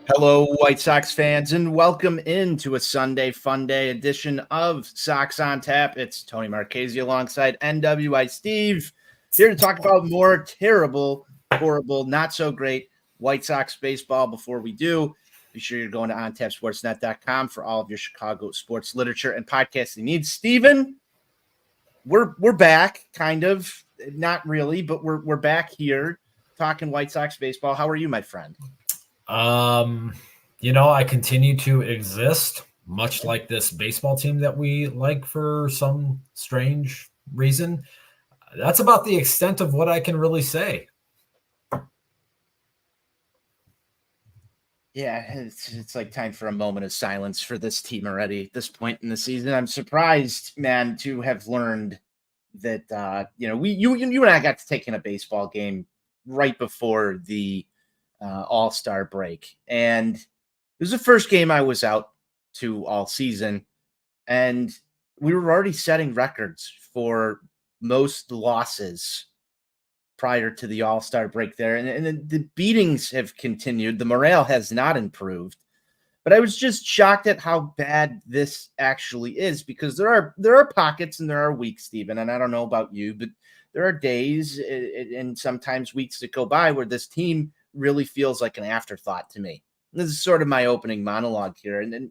Hello, White Sox fans, and welcome into a Sunday Funday edition of Sox On Tap. It's Tony Marchese alongside NWI Steve, here to talk about more terrible, horrible, not so great White Sox baseball. Before we do, be sure you're going to ontapsportsnet.com for all of your Chicago sports literature and podcasting needs. Steven, we're back, kind of, not really, but we're back here talking White Sox baseball. How are you, my friend? I continue to exist, much like this baseball team that we like for some strange reason. That's about the extent of what I can really say. Yeah, it's like time for a moment of silence for this team already at this point in the season. I'm surprised, man, to have learned that you and I got to take in a baseball game right before the All-Star break, and it was the first game I was out to all season, and we were already setting records for most losses prior to the All-Star break there. And the beatings have continued. The morale has not improved. But I was just shocked at how bad this actually is, because there are pockets and there are weeks, Stephen, and I don't know about you, but there are days and sometimes weeks that go by where this team really feels like an afterthought to me. This is sort of my opening monologue here. And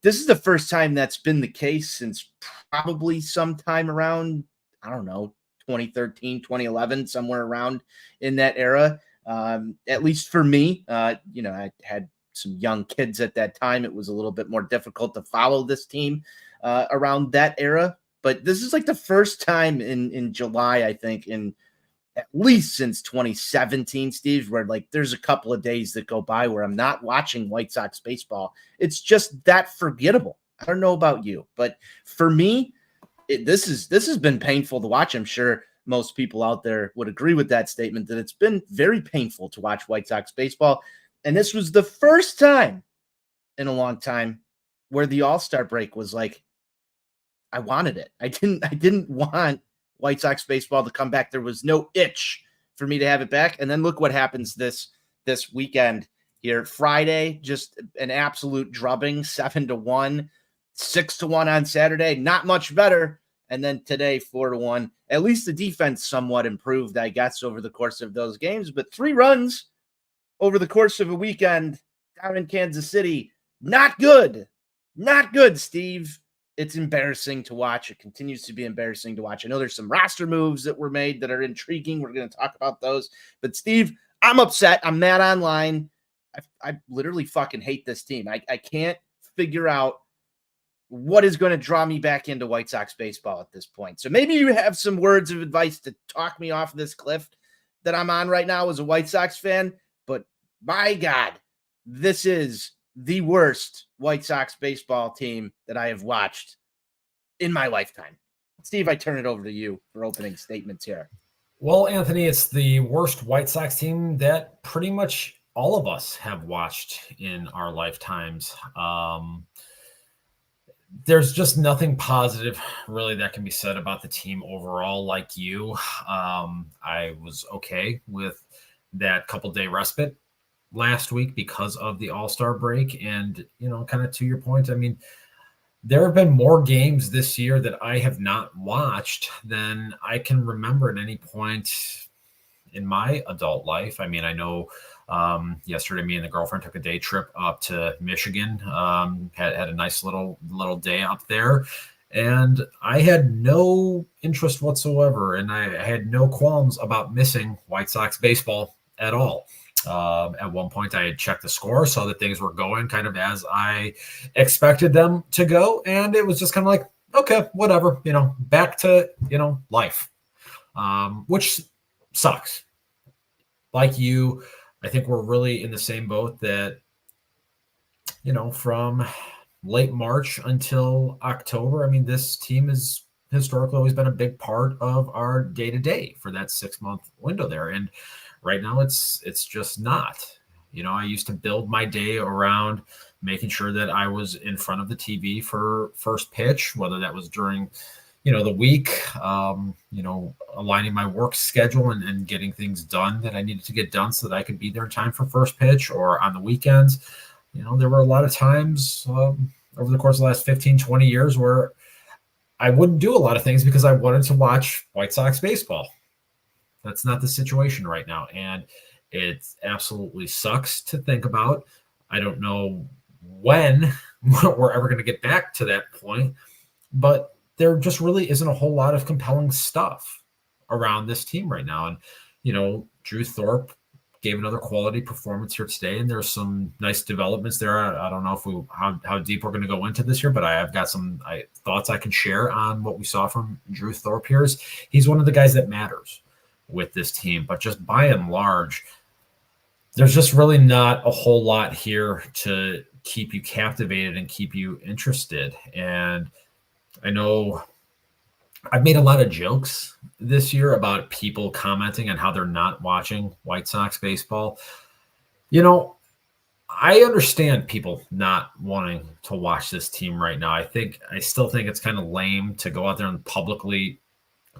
this is the first time that's been the case since probably sometime around, I don't know, 2013, 2011, somewhere around in that era. At least for me, I had some young kids at that time. It was a little bit more difficult to follow this team around that era. But this is like the first time in July, I think, in at least since 2017, Steve, where like there's a couple of days that go by where I'm not watching White Sox baseball. It's just that forgettable. I don't know about you, but for me, this has been painful to watch. I'm sure most people out there would agree with that statement, that it's been very painful to watch White Sox baseball. And this was the first time in a long time where the All-Star break was like, I wanted it. I didn't want White Sox baseball to come back. There was no itch for me to have it back. And then look what happens this weekend here. Friday, just an absolute drubbing, 7-1, 6-1 on Saturday. Not much better. And then today, 4-1. At least the defense somewhat improved, I guess, over the course of those games. But 3 runs over the course of a weekend down in Kansas City. Not good. Not good, Steve. It's embarrassing to watch. It continues to be embarrassing to watch. I know there's some roster moves that were made that are intriguing. We're going to talk about those. But, Steve, I'm upset. I'm mad online. I literally fucking hate this team. I can't figure out what is going to draw me back into White Sox baseball at this point. So maybe you have some words of advice to talk me off this cliff that I'm on right now as a White Sox fan. But my God, this is the worst White Sox baseball team that I have watched in my lifetime. Steve, I turn it over to you for opening statements here. Well, Anthony, it's the worst White Sox team that pretty much all of us have watched in our lifetimes. There's just nothing positive really that can be said about the team overall. Like you, I was okay with that couple-day respite last week because of the All-Star break. And, kind of to your point, I mean, there have been more games this year that I have not watched than I can remember at any point in my adult life. I mean, I know yesterday me and the girlfriend took a day trip up to Michigan, had a nice little day up there. And I had no interest whatsoever, and I had no qualms about missing White Sox baseball at all. At one point, I had checked the score, saw that things were going kind of as I expected them to go. And it was just kind of like, okay, whatever, back to, life, which sucks. Like you, I think we're really in the same boat that, from late March until October, I mean, this team has historically always been a big part of our day-to-day for that 6-month window there. And right now it's just not. I used to build my day around making sure that I was in front of the TV for first pitch, whether that was during, the week, aligning my work schedule and getting things done that I needed to get done so that I could be there in time for first pitch or on the weekends. There were a lot of times over the course of the last 15, 20 years where I wouldn't do a lot of things because I wanted to watch White Sox baseball. That's not the situation right now. And it absolutely sucks to think about. I don't know when we're ever going to get back to that point, but there just really isn't a whole lot of compelling stuff around this team right now. And, Drew Thorpe gave another quality performance here today, and there's some nice developments there. I don't know how deep we're going to go into this here, but I've got some thoughts I can share on what we saw from Drew Thorpe here. He's one of the guys that matters with this team, but just by and large, there's just really not a whole lot here to keep you captivated and keep you interested. And I know I've made a lot of jokes this year about people commenting on how they're not watching White Sox baseball. I understand people not wanting to watch this team right now. I still think it's kind of lame to go out there and publicly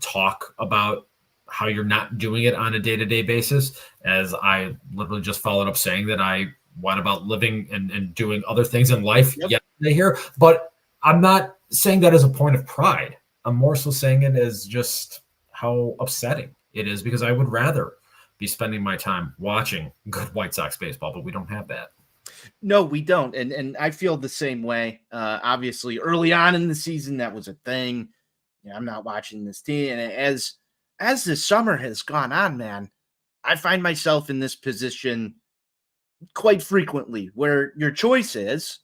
talk about how you're not doing it on a day-to-day basis, as I literally just followed up saying that I went about living and doing other things in life yesterday here. But I'm not saying that as a point of pride. I'm more so saying it as just how upsetting it is, because I would rather be spending my time watching good White Sox baseball, but we don't have that. No, we don't. And I feel the same way. Obviously, early on in the season, that was a thing. I'm not watching this team. And as the summer has gone on, man, I find myself in this position quite frequently where your choice is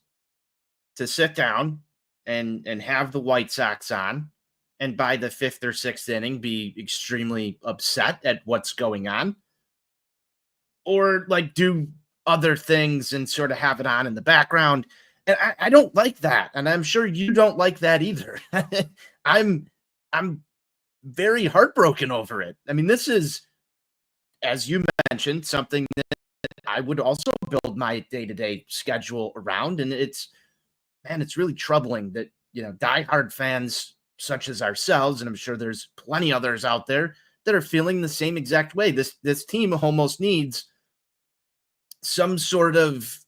to sit down and have the White Sox on, and by the fifth or sixth inning be extremely upset at what's going on, or like do other things and sort of have it on in the background. And I don't like that. And I'm sure you don't like that either. I'm very heartbroken over it. I mean, this is, as you mentioned, something that I would also build my day-to-day schedule around. And it's really troubling that, diehard fans such as ourselves, and I'm sure there's plenty others out there that are feeling the same exact way. This team almost needs some sort of,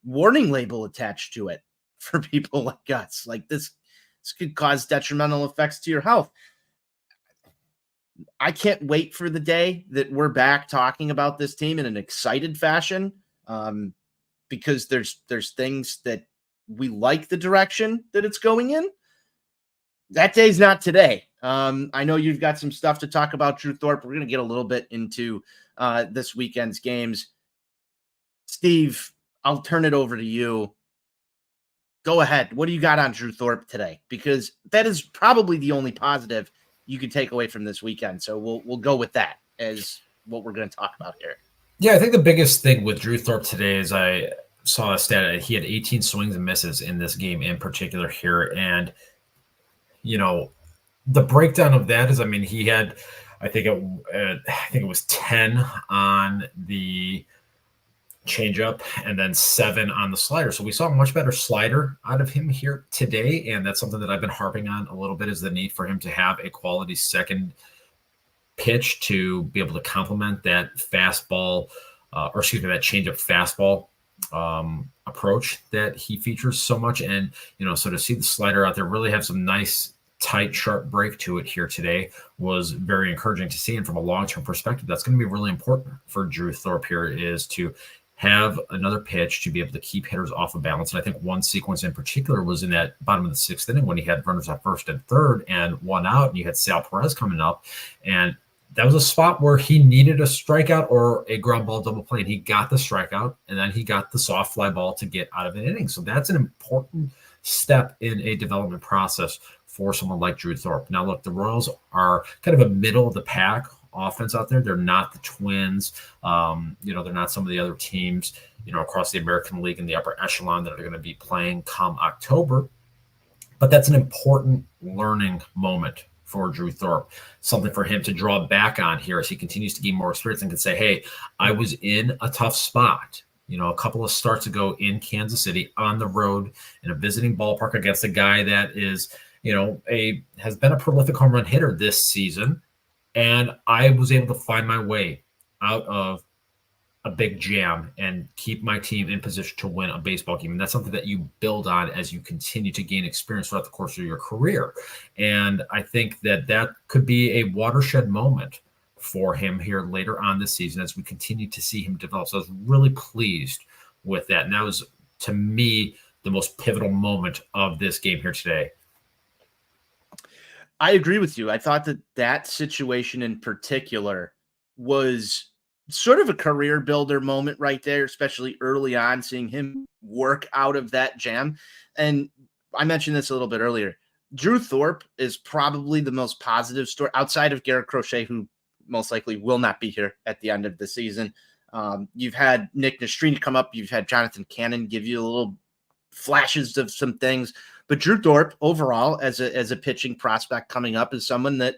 warning label attached to it for people like us. Like this could cause detrimental effects to your health. I can't wait for the day that we're back talking about this team in an excited fashion, because there's things that we like the direction that it's going in. That day's not today. I know you've got some stuff to talk about, Drew Thorpe. We're going to get a little bit into this weekend's games. Steve, I'll turn it over to you. Go ahead. What do you got on Drew Thorpe today? Because that is probably the only positive you can take away from this weekend. So we'll go with that as what we're going to talk about here. Yeah, I think the biggest thing with Drew Thorpe today is I saw a stat. He had 18 swings and misses in this game in particular here. And, the breakdown of that is, he had, I think it was 10 on the changeup and then 7 on the slider. So we saw a much better slider out of him here today. And that's something that I've been harping on a little bit, is the need for him to have a quality second pitch to be able to complement that fastball, that changeup fastball approach that he features so much. And, so to see the slider out there really have some nice, tight, sharp break to it here today was very encouraging to see. And from a long-term perspective, that's going to be really important for Drew Thorpe here, is to have another pitch to be able to keep hitters off of balance. And I think one sequence in particular was in that bottom of the 6th inning when he had runners at first and third and 1 out, and you had Sal Perez coming up. And that was a spot where he needed a strikeout or a ground ball double play, and he got the strikeout, and then he got the soft fly ball to get out of an inning. So that's an important step in a development process for someone like Drew Thorpe. Now, look, the Royals are kind of a middle of the pack offense out there. They're not the Twins. They're not some of the other teams, across the American League in the upper echelon that are going to be playing come October. But that's an important learning moment for Drew Thorpe, something for him to draw back on here as he continues to gain more experience and can say, hey, I was in a tough spot, a couple of starts ago in Kansas City on the road in a visiting ballpark against a guy that is, has been a prolific home run hitter this season. And I was able to find my way out of a big jam and keep my team in position to win a baseball game. And that's something that you build on as you continue to gain experience throughout the course of your career. And I think that could be a watershed moment for him here later on this season as we continue to see him develop. So I was really pleased with that. And that was, to me, the most pivotal moment of this game here today. I agree with you. I thought that situation in particular was sort of a career builder moment right there, especially early on, seeing him work out of that jam. And I mentioned this a little bit earlier. Drew Thorpe is probably the most positive story outside of Garrett Crochet, who most likely will not be here at the end of the season. You've had Nick Nastrini come up. You've had Jonathan Cannon give you a little flashes of some things. But Drew Thorpe, overall, as a pitching prospect coming up, is someone that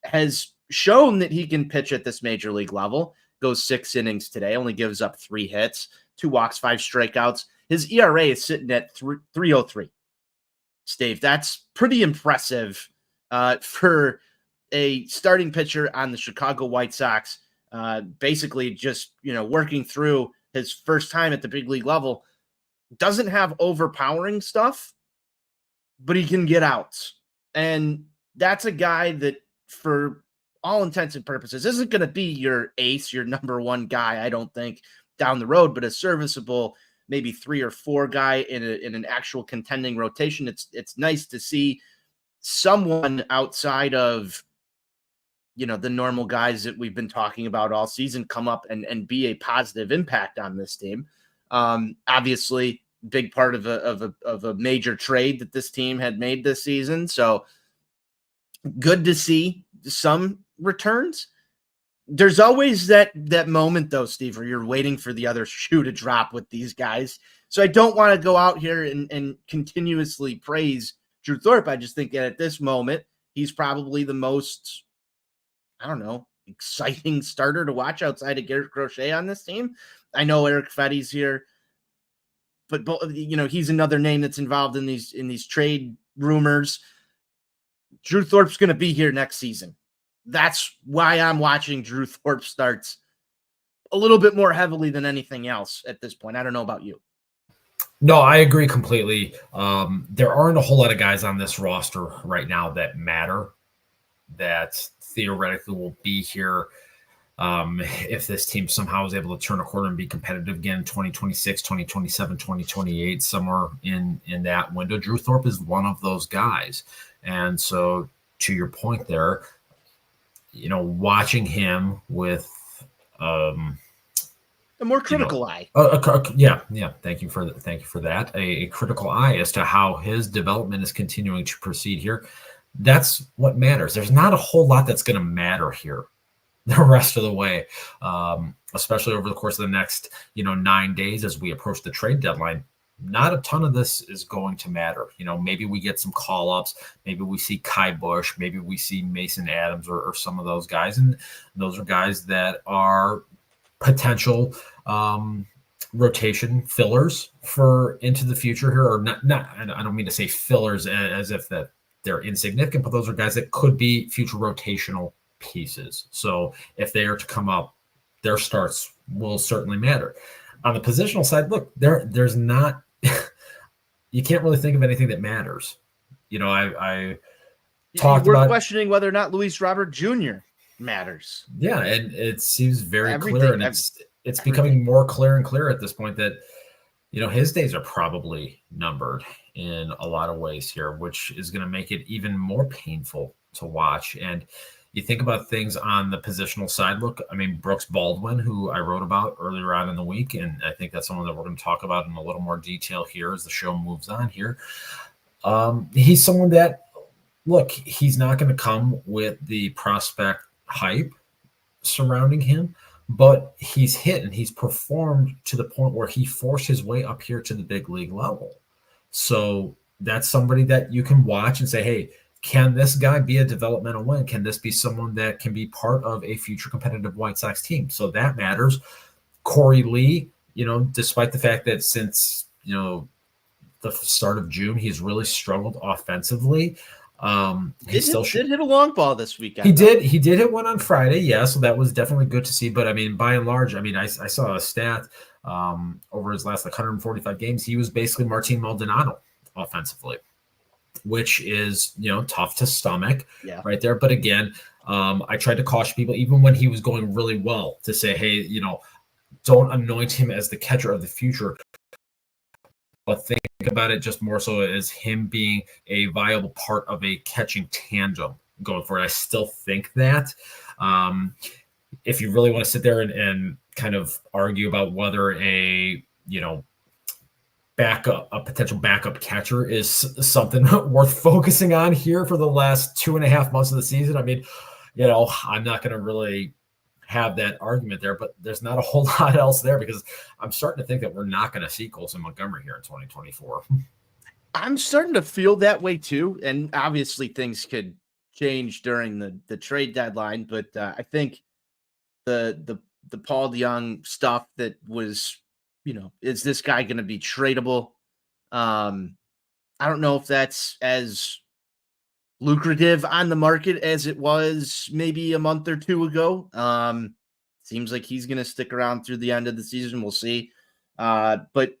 has shown that he can pitch at this major league level. Goes 6 innings today, only gives up 3 hits, 2 walks, 5 strikeouts. His ERA is sitting at 3.03. Steve, that's pretty impressive for a starting pitcher on the Chicago White Sox. Basically, just working through his first time at the big league level. Doesn't have overpowering stuff, but he can get outs. And that's a guy that, for all intents and purposes, isn't going to be your ace, your number one guy, I don't think, down the road, but a serviceable, maybe 3 or 4 guy in an actual contending rotation. It's nice to see someone outside of, the normal guys that we've been talking about all season come up and be a positive impact on this team. Obviously, big part of a major trade that this team had made this season. So good to see some returns. There's always that moment, though, Steve, where you're waiting for the other shoe to drop with these guys. So I don't want to go out here and continuously praise Drew Thorpe. I just think that at this moment, he's probably the most, exciting starter to watch outside of Garrett Crochet on this team. I know Eric Fetty's here, but he's another name that's involved in these trade rumors. Drew Thorpe's going to be here next season. That's why I'm watching Drew Thorpe starts a little bit more heavily than anything else at this point. I don't know about you. No, I agree completely. There aren't a whole lot of guys on this roster right now that matter, that theoretically will be here if this team somehow is able to turn a corner and be competitive again 2026, 2027, 2028, somewhere in that window. Drew Thorpe is one of those guys. And so to your point there, watching him with a more critical eye. Yeah. Thank you for that. A critical eye as to how his development is continuing to proceed here. That's what matters. There's not a whole lot that's going to matter here the rest of the way, especially over the course of the next, 9 days as we approach the trade deadline. Not a ton of this is going to matter. Maybe we get some call-ups. Maybe we see Kai Bush. Maybe we see Mason Adams or some of those guys. And those are guys that are potential rotation fillers for into the future here. Or not. I don't mean to say fillers as if that they're insignificant, but those are guys that could be future rotational pieces. So if they are to come up, their starts will certainly matter. On the positional side, look, there's not you can't really think of anything that matters. I talked about questioning whether or not Luis Robert Jr. matters. Yeah, and it seems very clear, and it's becoming more clear and clear at this point that his days are probably numbered in a lot of ways here, which is going to make it even more painful to watch. And you think about things on the positional side. Look, Brooks Baldwin, who I wrote about earlier on in the week, and I think that's someone that we're going to talk about in a little more detail here as the show moves on here. He's someone that, look, he's not going to come with the prospect hype surrounding him, but he's hit and he's performed to the point where he forced his way up here to the big league level. So that's somebody that you can watch and say, hey, can this guy be a developmental win? Can this be someone that can be part of a future competitive White Sox team? So that matters. Corey Lee, despite the fact that since, the start of June. He's really struggled offensively. He did hit a long ball this weekend. He did hit one on Friday, yeah. So that was definitely good to see. But I mean, by and large, I mean, I saw a stat over his last 145 games. He was basically Martin Maldonado offensively, which is tough to stomach, right there. But again, I tried to caution people even when he was going really well to say, hey, don't anoint him as the catcher of the future. But think about it just more so as him being a viable part of a catching tandem going forward. I still think that if you really want to sit there and kind of argue about whether a potential backup catcher is something worth focusing on here for the last 2.5 months of the season, I mean, I'm not going to really have that argument there, but there's not a whole lot else there because I'm starting to think that we're not going to see Colson Montgomery here in 2024. I'm starting to feel that way too. And obviously things could change during the trade deadline, but I think the Paul DeJong stuff that was, is this guy going to be tradable? I don't know if that's as lucrative on the market as it was maybe a month or two ago. Seems like he's going to stick around through the end of the season. We'll see. But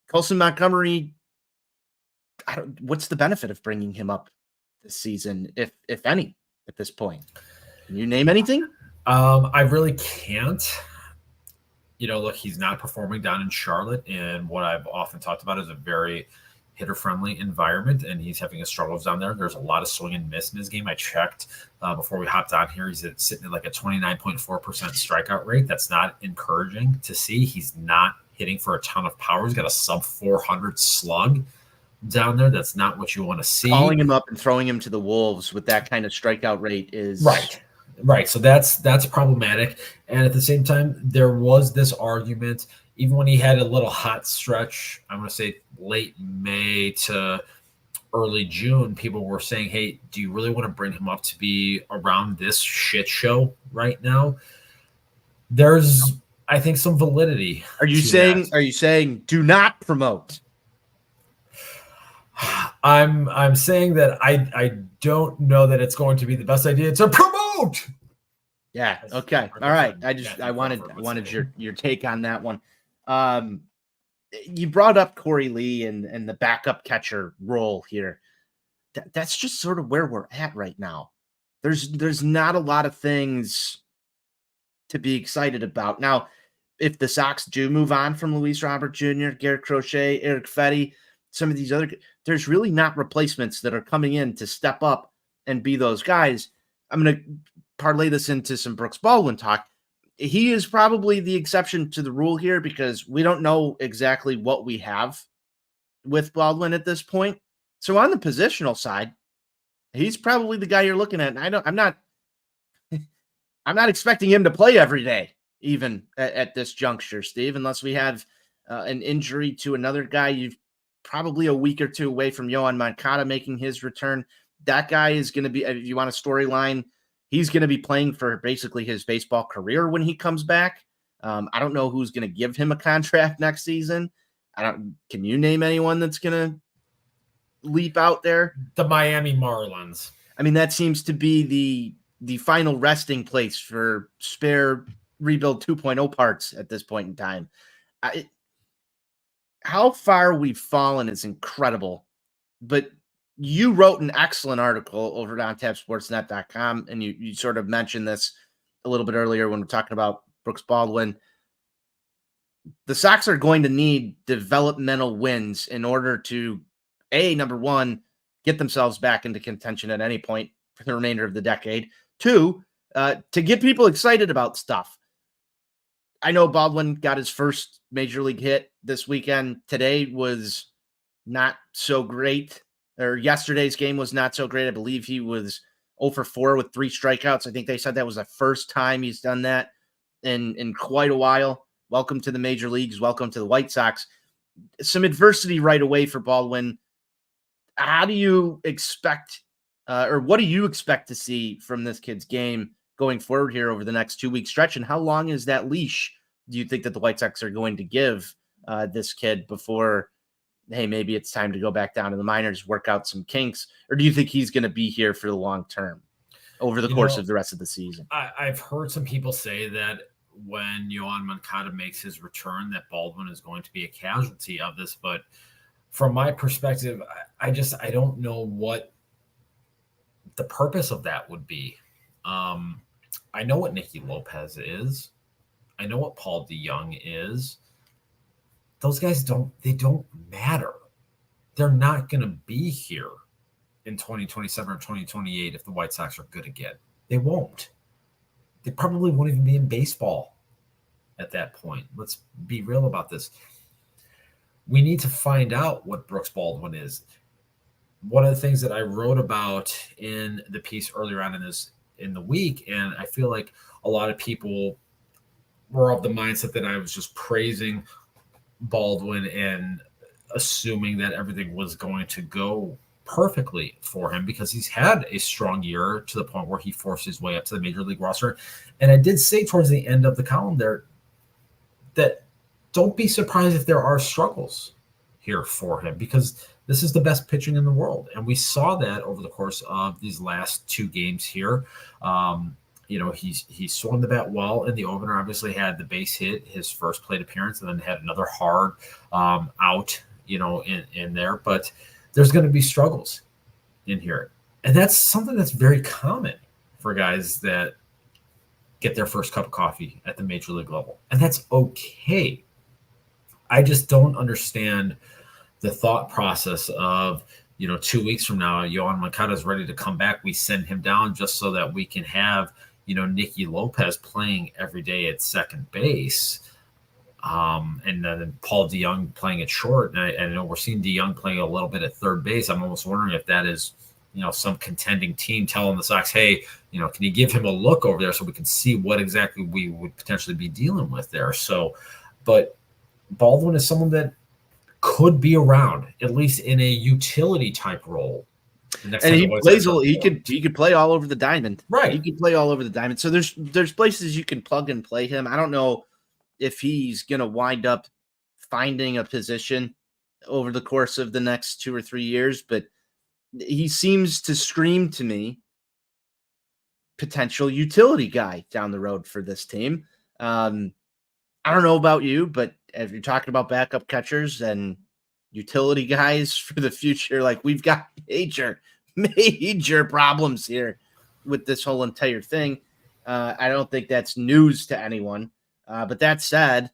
Colson Montgomery, what's the benefit of bringing him up this season, if any, at this point? Can you name anything? I really can't. Look, he's not performing down in Charlotte, and what I've often talked about is a very hitter-friendly environment, and he's having his struggles down there. There's a lot of swing and miss in his game. I checked before we hopped on here. He's sitting at like a 29.4% strikeout rate. That's not encouraging to see. He's not hitting for a ton of power. He's got a sub-400 slug down there. That's not what you want to see. Calling him up and throwing him to the wolves with that kind of strikeout rate is right. So that's problematic. And at the same time, there was this argument, even when he had a little hot stretch, I'm going to say late May to early June, people were saying, hey, do you really want to bring him up to be around this shit show right now? There's, I think, some validity. Are you saying do not promote? I'm saying that I don't know that it's going to be the best idea to promote. Yeah. Okay. All right. I wanted your take on that one. You brought up Corey Lee and the backup catcher role here. That's just sort of where we're at right now. There's not a lot of things to be excited about. Now, if the Sox do move on from Luis Robert Jr., Garrett Crochet, Eric Fetty, some of these other, there's really not replacements that are coming in to step up and be those guys. I'm going to parlay this into some Brooks Baldwin talk. He is probably the exception to the rule here because we don't know exactly what we have with Baldwin at this point. So on the positional side, he's probably the guy you're looking at. And I'm not expecting him to play every day, even at this juncture, Steve, unless we have an injury to another guy. You've probably a week or two away from Yohan Moncada making his return. That guy is going to be, if you want a storyline, he's going to be playing for basically his baseball career when he comes back. I don't know who's going to give him a contract next season. Can you name anyone that's going to leap out there? The Miami Marlins. I mean, that seems to be the final resting place for spare rebuild 2.0 parts at this point in time. How far we've fallen is incredible, but you wrote an excellent article over at OnTapSportsNet.com, and you sort of mentioned this a little bit earlier when we're talking about Brooks Baldwin. The Sox are going to need developmental wins in order to, number one, get themselves back into contention at any point for the remainder of the decade. Two, to get people excited about stuff. I know Baldwin got his first major league hit this weekend. Today was not so great, or yesterday's game was not so great. I believe he was 0 for 4 with 3 strikeouts. I think they said that was the first time he's done that in quite a while. Welcome to the major leagues. Welcome to the White Sox. Some adversity right away for Baldwin. How do you expect, or what do you expect to see from this kid's game going forward here over the next 2-week stretch? And how long is that leash do you think that the White Sox are going to give this kid before hey, maybe it's time to go back down to the minors, work out some kinks? Or do you think he's going to be here for the long term over the course of the rest of the season? I've heard some people say that when Yoan Moncada makes his return, that Baldwin is going to be a casualty of this. But from my perspective, I don't know what the purpose of that would be. I know what Nicky Lopez is. I know what Paul DeJong is. Those guys don't matter. They're not going to be here in 2027 or 2028 if the White Sox are good again. They won't. They probably won't even be in baseball at that point. Let's be real about this. We need to find out what Brooks Baldwin is. One of the things that I wrote about in the piece earlier on in the week, and I feel like a lot of people were of the mindset that I was just praising Baldwin and assuming that everything was going to go perfectly for him because he's had a strong year to the point where he forced his way up to the major league roster. And I did say towards the end of the column there that don't be surprised if there are struggles here for him because this is the best pitching in the world. And we saw that over the course of these last two games here. He swung the bat well in the opener, obviously had the base hit, his first plate appearance, and then had another hard out, in there. But there's going to be struggles in here. And that's something that's very common for guys that get their first cup of coffee at the major league level. And that's okay. I just don't understand the thought process of, 2 weeks from now, Yoan Moncada is ready to come back. We send him down just so that we can have, Nicky Lopez playing every day at second base. And then Paul DeJong playing at short. And I know we're seeing DeJong playing a little bit at third base. I'm almost wondering if that is, some contending team telling the Sox, hey, can you give him a look over there so we can see what exactly we would potentially be dealing with there? So, but Baldwin is someone that could be around, at least in a utility type role. And he plays. He could play all over the diamond. Right. He could play all over the diamond. So there's places you can plug and play him. I don't know if he's going to wind up finding a position over the course of the next 2 or 3 years, but he seems to scream to me potential utility guy down the road for this team. I don't know about you, but if you're talking about backup catchers and utility guys for the future, like we've got major problems here with this whole entire thing. I don't think that's news to anyone. But that said,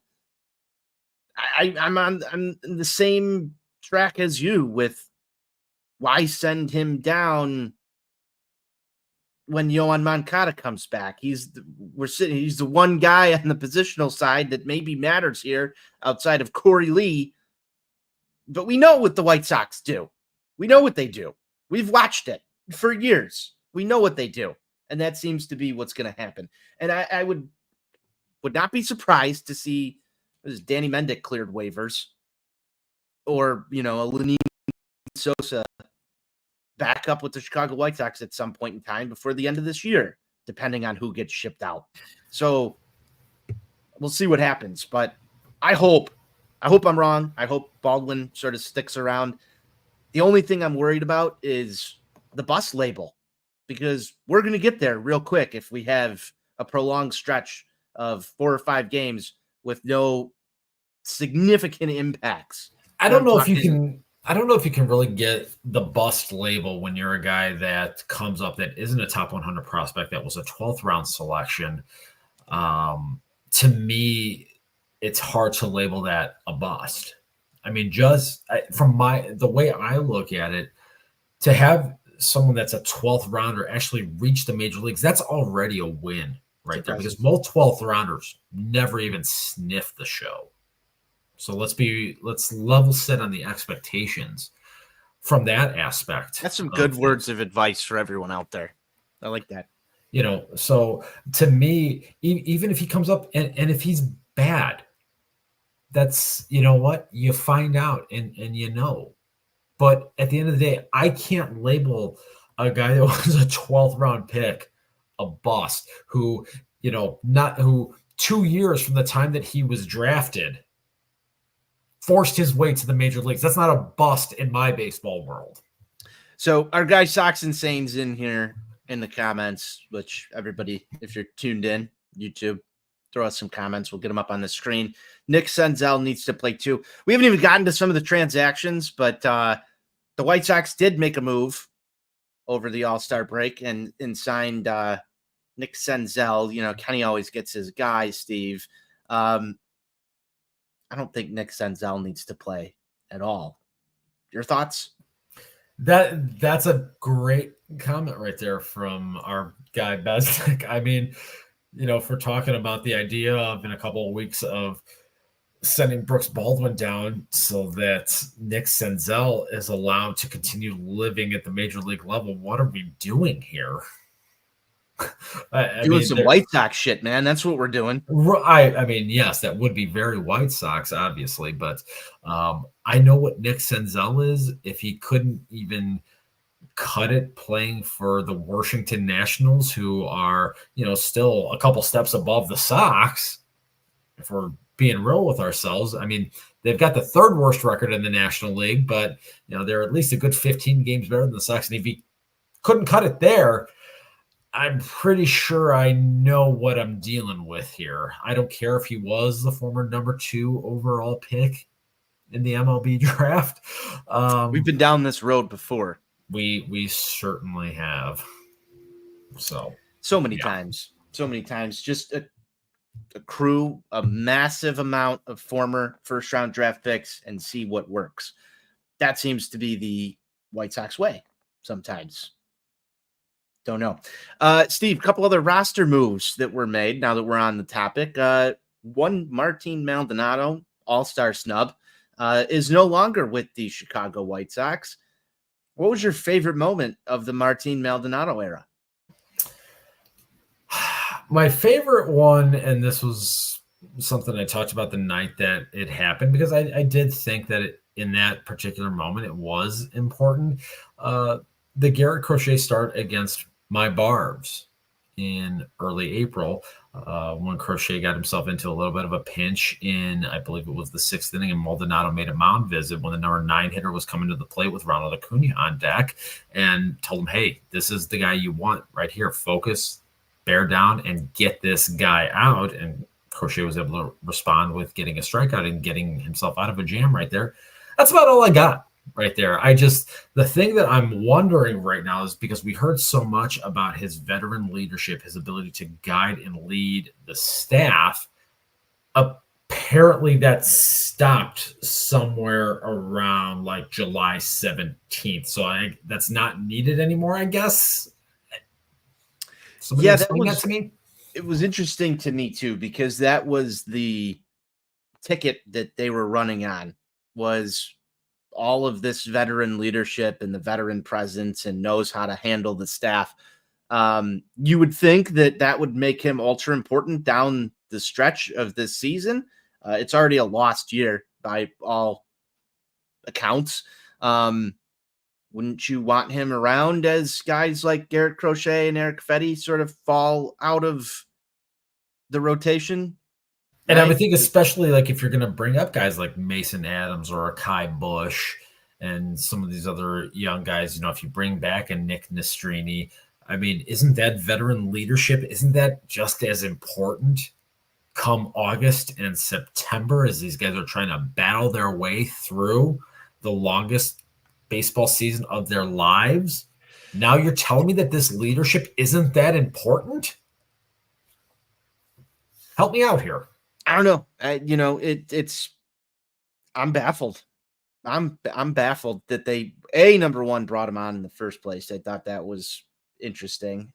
I'm on the same track as you with why send him down when Yoan Moncada comes back. He's the one guy on the positional side that maybe matters here outside of Corey Lee. But we know what the White Sox do. We know what they do. We've watched it for years. We know what they do. And that seems to be what's going to happen. And I would not be surprised to see Danny Mendick cleared waivers or, a Lenyn Sosa back up with the Chicago White Sox at some point in time before the end of this year, depending on who gets shipped out. So we'll see what happens. But I hope I'm wrong. I hope Baldwin sort of sticks around. The only thing I'm worried about is the bus label, because we're going to get there real quick if we have a prolonged stretch of 4 or 5 games with no significant impacts. I don't know if you can really get the bust label when you're a guy that comes up that isn't a top 100 prospect, that was a 12th round selection. To me, it's hard to label that a bust. I mean, from the way I look at it, to have someone that's a 12th rounder actually reach the major leagues, that's already a win right there, because most 12th rounders never even sniff the show. So let's level set on the expectations from that aspect. That's some good words of advice for everyone out there. I like that. So to me, even if he comes up and if he's bad, that's, what you find out and but at the end of the day, I can't label a guy that was a 12th round pick a bust who 2 years from the time that he was drafted forced his way to the major leagues. That's not a bust in my baseball world. So our guy Sox Insane's in here in the comments, which everybody, if you're tuned in, YouTube, throw us some comments. We'll get them up on the screen. Nick Senzel needs to play too. We haven't even gotten to some of the transactions, but the White Sox did make a move over the All-Star break and signed Nick Senzel. You know, Kenny always gets his guy, Steve. I don't think Nick Senzel needs to play at all. Your thoughts? That's a great comment right there from our guy Besnick. I mean, you know, if we're talking about the idea of in a couple of weeks of sending Brooks Baldwin down so that Nick Senzel is allowed to continue living at the major league level, what are we doing here? Doing some White Sox shit, man. That's what we're doing. I mean, yes, that would be very White Sox, obviously, but I know what Nick Senzel is. If he couldn't even cut it playing for the Washington Nationals, who are, you know, still a couple steps above the Sox, if we're being real with ourselves. I mean, they've got the third worst record in the National League, but, you know, they're at least a good 15 games better than the Sox. And if he couldn't cut it there, I'm pretty sure I know what I'm dealing with here. I don't care if he was the former number 2 overall pick in the MLB draft. We've been down this road before. We certainly have. So many times. Just accrue a massive amount of former first-round draft picks and see what works. That seems to be the White Sox way sometimes. Don't know. Steve, a couple other roster moves that were made now that we're on the topic. One, Martin Maldonado, all-star snub, is no longer with the Chicago White Sox. What was your favorite moment of the Martin Maldonado era? My favorite one, and this was something I talked about the night that it happened, because I did think that in that particular moment, it was important. The Garrett Crochet start against my Barbs in early April, when Crochet got himself into a little bit of a pinch in, I believe it was the 6th inning, and Maldonado made a mound visit when the number 9 hitter was coming to the plate with Ronald Acuna on deck, and told him, hey, this is the guy you want right here. Focus, bear down, and get this guy out. And Crochet was able to respond with getting a strikeout and getting himself out of a jam right there. That's about all I got right there. The thing that I'm wondering right now is, because we heard so much about his veteran leadership, his ability to guide and lead the staff. Apparently that stopped somewhere around like July 17th. So that's not needed anymore, I guess. Somebody explain that to me. It was interesting to me too, because that was the ticket that they were running on, was all of this veteran leadership and the veteran presence and knows how to handle the staff. You would think that would make him ultra important down the stretch of this season. It's already a lost year by all accounts. Wouldn't you want him around as guys like Garrett Crochet and Eric Fetty sort of fall out of the rotation? And I would think, especially like if you're going to bring up guys like Mason Adams or a Kai Bush and some of these other young guys, you know, if you bring back a Nick Nastrini, I mean, isn't that veteran leadership? Isn't that just as important come August and September, as these guys are trying to battle their way through the longest baseball season of their lives? Now you're telling me that this leadership isn't that important? Help me out here. I don't know. I'm baffled. I'm baffled that they number one brought him on in the first place. I thought that was interesting.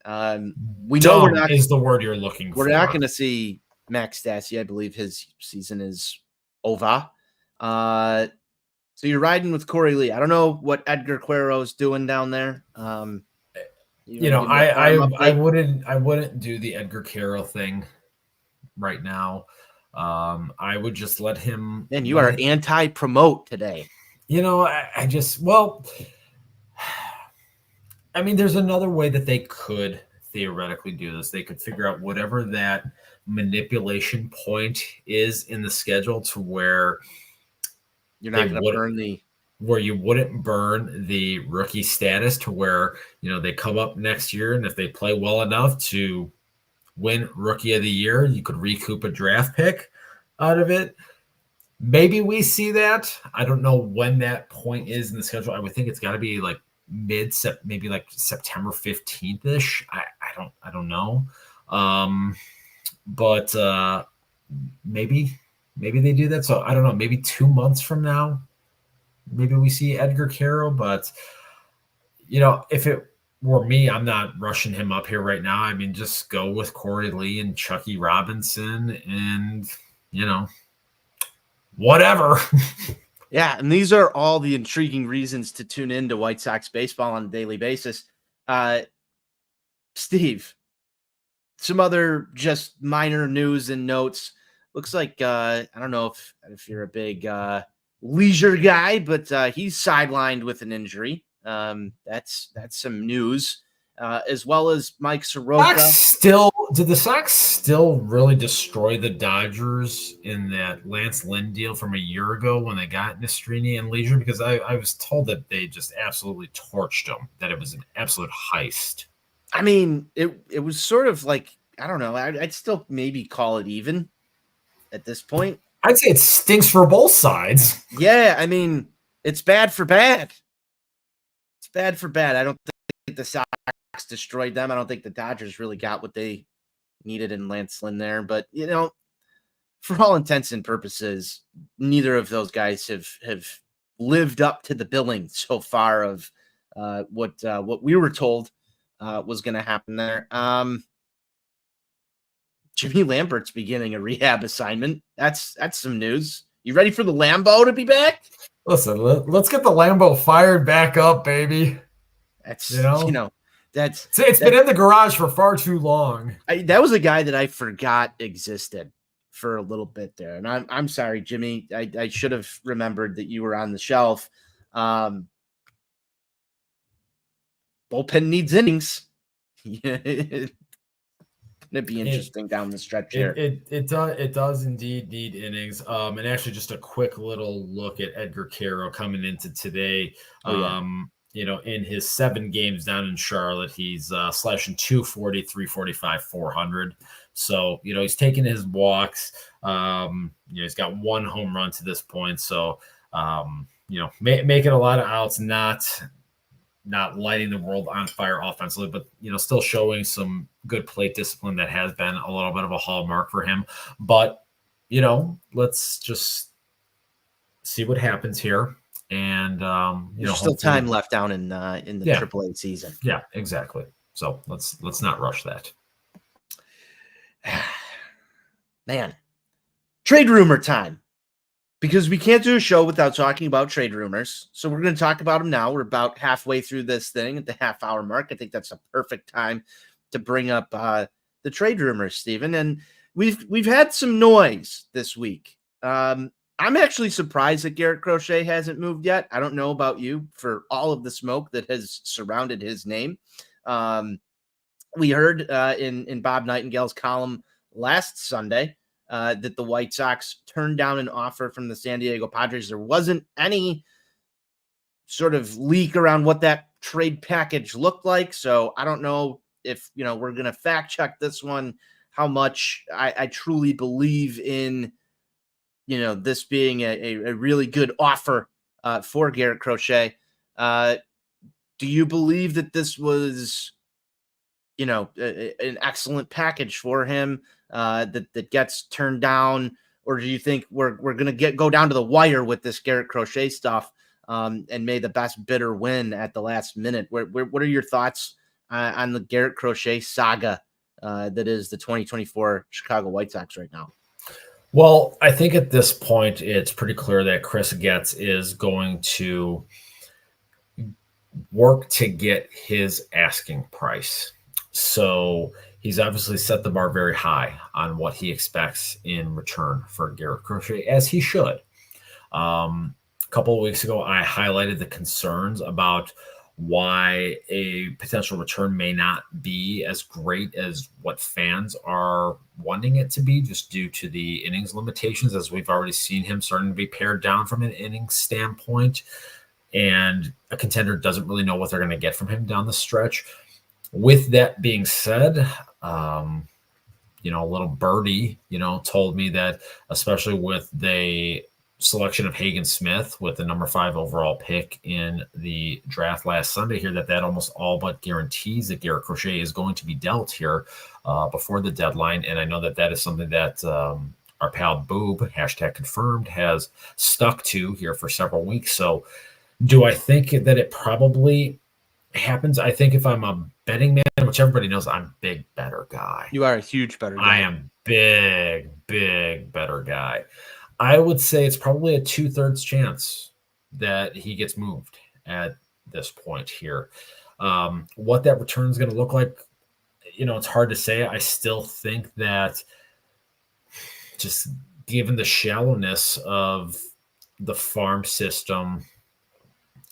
We know is the word you're looking for. We're not going to see Max Stassi. I believe his season is over. So you're riding with Corey Lee. I don't know what Edgar Cuero's doing down there. I wouldn't do the Edgar Cuero thing right now. I would just let him. And you are anti-promote today. I mean, there's another way that they could theoretically do this. They could figure out whatever that manipulation point is in the schedule to where You're they not going to would burn the. where you wouldn't burn the rookie status to where, they come up next year, and if they play well enough to win Rookie of the Year, you could recoup a draft pick out of it. Maybe we see that. I don't know when that point is in the schedule. I would think it's got to be like maybe like September 15th ish. I don't know. But maybe they do that. So I don't know. Maybe 2 months from now, maybe we see Edgar Carroll. But if it were me, I'm not rushing him up here right now. I mean, just go with Corey Lee and Chucky Robinson, and whatever. Yeah, and these are all the intriguing reasons to tune in to White Sox baseball on a daily basis. Steve, some other just minor news and notes. Looks like I don't know if you're a big leisure guy, but he's sidelined with an injury. That's some news. As well as Mike Soroka. Did the Sox still really destroy the Dodgers in that Lance Lynn deal from a year ago when they got Nastrini and Leisure? Because I was told that they just absolutely torched them, that it was an absolute heist. I mean, it was sort of like, I don't know, I'd still maybe call it even at this point. I'd say it stinks for both sides. Yeah, I mean, it's bad for bad. It's bad for bad. I don't think the Sox destroyed them. I don't think the Dodgers really got what they needed in Lance Lynn there. But, for all intents and purposes, neither of those guys have lived up to the billing so far of what we were told was going to happen there. Jimmy Lambert's beginning a rehab assignment. That's some news. You ready for the Lambo to be back? Listen, let's get the Lambo fired back up, baby. That's it's been in the garage for far too long. That was a guy that I forgot existed for a little bit there, and I'm sorry, Jimmy. I should have remembered that you were on the shelf. Bullpen needs innings. It'd be interesting down the stretch here. It does indeed need innings. And actually, just a quick little look at Edgar Carroll coming into today. In his 7 games down in Charlotte, he's slashing 240, 345, 400. So, he's taking his walks. He's got 1 home run to this point. So, making a lot of outs, not lighting the world on fire offensively, but still showing some good plate discipline that has been a little bit of a hallmark for him. But let's just see what happens here. And there's still time left down in the AAA season. Yeah, exactly. So let's not rush that. Man, trade rumor time. Because we can't do a show without talking about trade rumors. So we're going to talk about them now. We're about halfway through this thing at the half-hour mark. I think that's a perfect time to bring up the trade rumors, Stephen. And we've had some noise this week. I'm actually surprised that Garrett Crochet hasn't moved yet. I don't know about you, for all of the smoke that has surrounded his name. We heard in Bob Nightingale's column last Sunday that the White Sox turned down an offer from the San Diego Padres. There wasn't any sort of leak around what that trade package looked like. So I don't know if, we're going to fact check this one, how much I truly believe in, this being a really good offer for Garrett Crochet. Do you believe that this was, an excellent package for him that gets turned down? Or do you think we're going to go down to the wire with this Garrett Crochet stuff and may the best bidder win at the last minute? What are your thoughts on the Garrett Crochet saga that is the 2024 Chicago White Sox right now? Well, I think at this point, it's pretty clear that Chris Getz is going to work to get his asking price. So he's obviously set the bar very high on what he expects in return for Garrett Crochet, as he should. A couple of weeks ago, I highlighted the concerns about why a potential return may not be as great as what fans are wanting it to be, just due to the innings limitations, as we've already seen him starting to be pared down from an innings standpoint. And a contender doesn't really know what they're going to get from him down the stretch. With that being said, a little birdie, told me that, especially with the selection of Hagen Smith with the number 5 overall pick in the draft last Sunday here, that almost all but guarantees that Garrett Crochet is going to be dealt here before the deadline. And I know that is something that our pal Boob, #confirmed, has stuck to here for several weeks. So do I think that it probably happens? I think if I'm a betting man, which everybody knows I'm a big better guy. You are a huge better guy. I am big better guy. I would say it's probably a 2/3 chance that he gets moved at this point here. What that return is going to look like, it's hard to say. I still think that, just given the shallowness of the farm system,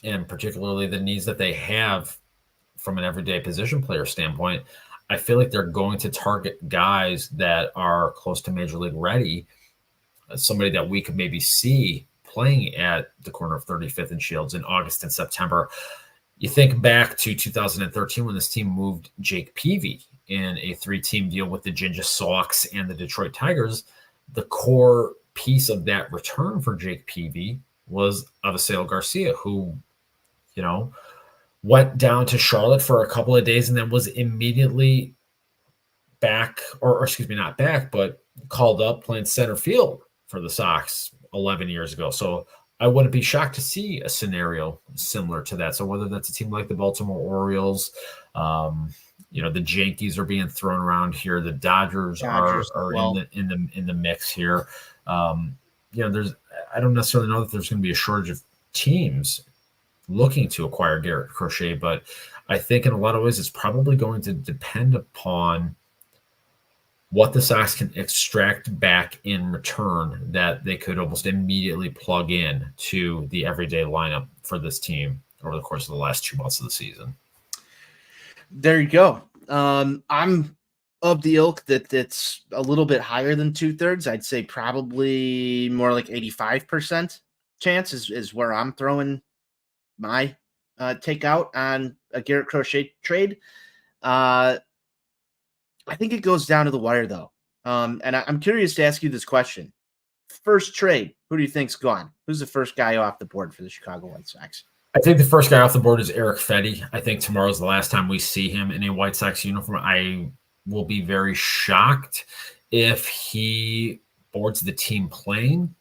and particularly the needs that they have from an everyday position player standpoint, I feel like they're going to target guys that are close to major league ready. Somebody that we could maybe see playing at the corner of 35th and Shields in August and September. You think back to 2013 when this team moved Jake Peavy in a 3-team deal with the Ginger Sox and the Detroit Tigers. The core piece of that return for Jake Peavy was Avisail Garcia, who, went down to Charlotte for a couple of days and then was immediately back, or excuse me, not back, but called up playing center field for the Sox 11 years ago. So I wouldn't be shocked to see a scenario similar to that. So whether that's a team like the Baltimore Orioles, the Yankees are being thrown around here. The Dodgers are well in the mix here. I don't necessarily know that there's going to be a shortage of teams looking to acquire Garrett Crochet, but I think in a lot of ways it's probably going to depend upon what the Sox can extract back in return that they could almost immediately plug in to the everyday lineup for this team over the course of the last 2 months of the season. There you go. I'm of the ilk that's a little bit higher than 2/3. I'd say probably more like 85% chance is where I'm throwing my takeout on a Garrett Crochet trade. I think it goes down to the wire, though. And I'm curious to ask you this question. First trade, who do you think's gone? Who's the first guy off the board for the Chicago White Sox? I think the first guy off the board is Erick Fedde. I think tomorrow's the last time we see him in a White Sox uniform. I will be very shocked if he boards the team plane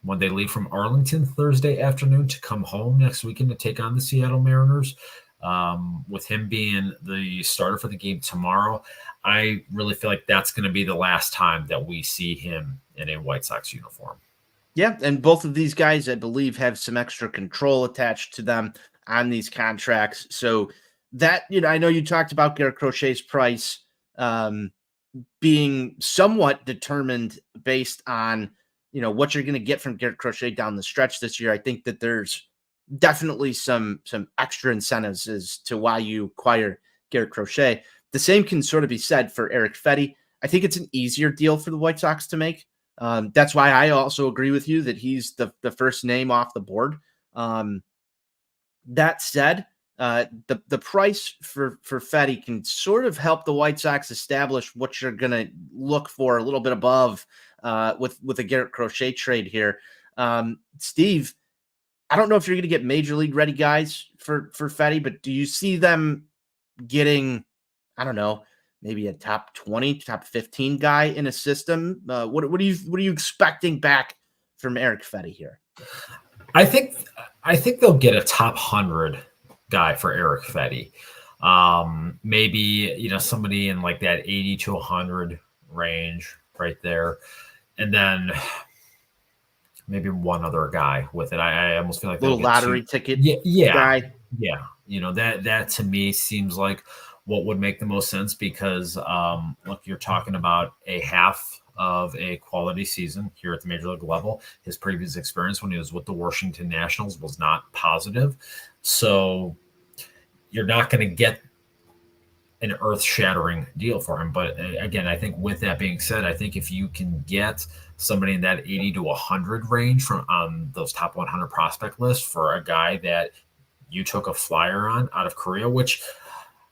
when they leave from Arlington Thursday afternoon to come home next weekend to take on the Seattle Mariners. With him being the starter for the game tomorrow, I really feel like that's going to be the last time that we see him in a White Sox uniform. Yeah, and both of these guys, I believe, have some extra control attached to them on these contracts. So that, I know you talked about Garrett Crochet's price being somewhat determined based on, what you're going to get from Garrett Crochet down the stretch this year. I think that there's definitely some extra incentives as to why you acquire Garrett Crochet. The same can sort of be said for Erick Fedde. I think it's an easier deal for the White Sox to make. That's why I also agree with you that he's the first name off the board. That said, the price for Fedde can sort of help the White Sox establish what you're going to look for a little bit above with a Garrett Crochet trade here. Steve, I don't know if you're going to get major league ready guys for Fedde, but do you see them getting, I don't know, maybe a top 20, top 15 guy in a system? What are you expecting back from Erick Fedde here? I think they'll get a top 100 guy for Erick Fedde. Maybe, somebody in like that 80 to 100 range right there. And then maybe one other guy with it. I almost feel like little lottery ticket guy. Yeah. That to me seems like what would make the most sense because look, you're talking about a half of a quality season here at the major league level. His previous experience when he was with the Washington Nationals was not positive. So you're not going to get an earth-shattering deal for him. But again, I think with that being said, I think if you can get somebody in that 80 to 100 range from on those top 100 prospect lists for a guy that you took a flyer on out of Korea, which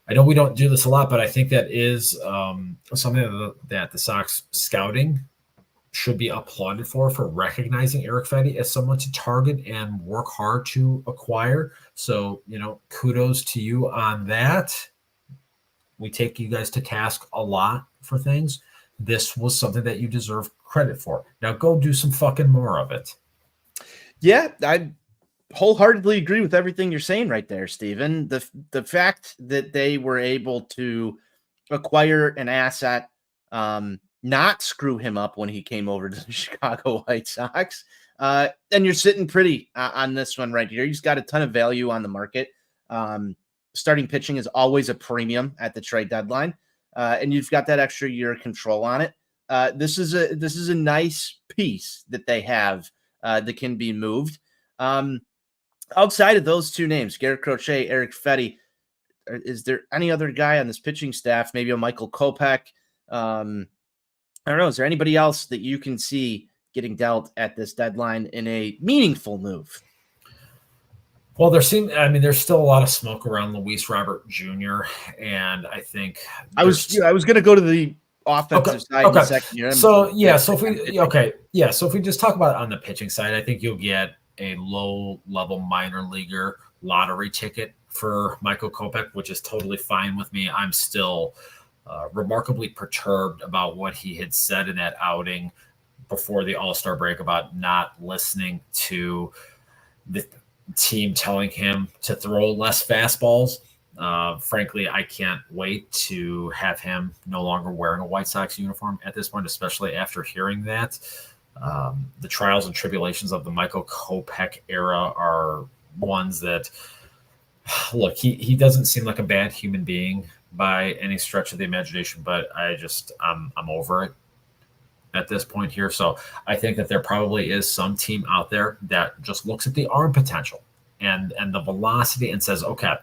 I know we don't do this a lot, but I think that is something that the Sox scouting should be applauded for recognizing Eric Fetty as someone to target and work hard to acquire. So, kudos to you on that. We take you guys to task a lot for things. This was something that you deserve credit for. Now go do some fucking more of it. Yeah, I wholeheartedly agree with everything you're saying right there, Steven. The fact that they were able to acquire an asset, not screw him up when he came over to the Chicago White Sox, and you're sitting pretty on this one right here. He's got a ton of value on the market. Starting pitching is always a premium at the trade deadline, and you've got that extra year of control on it. This is a nice piece that they have that can be moved. Outside of those two names, Garrett Crochet, Eric Fetty, is there any other guy on this pitching staff? Maybe a Michael Kopech. I don't know. Is there anybody else that you can see getting dealt at this deadline in a meaningful move? Well, there's still a lot of smoke around Luis Robert Jr. And I think I was going to go to the offensive side in a second here. So if we just talk about on the pitching side, I think you'll get a low-level minor leaguer lottery ticket for Michael Kopech, which is totally fine with me. I'm still remarkably perturbed about what he had said in that outing before the All-Star break about not listening to the team telling him to throw less fastballs. Frankly, I can't wait to have him no longer wearing a White Sox uniform at this point, especially after hearing that. The trials and tribulations of the Michael Kopech era are ones that, look, he doesn't seem like a bad human being by any stretch of the imagination, but I'm over it at this point here. So I think that there probably is some team out there that just looks at the arm potential and the velocity and says, okay,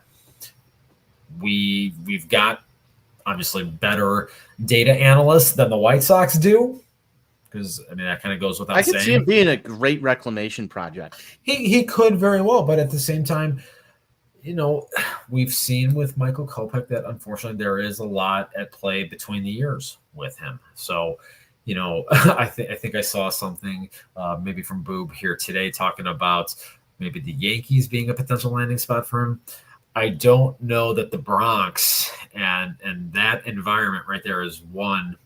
we've got obviously better data analysts than the White Sox do. Because, that kind of goes without saying. I could see him being a great reclamation project. He could very well, but at the same time, we've seen with Michael Kopech that unfortunately there is a lot at play between the ears with him. So, I think I saw something maybe from Boob here today talking about maybe the Yankees being a potential landing spot for him. I don't know that the Bronx and that environment right there is one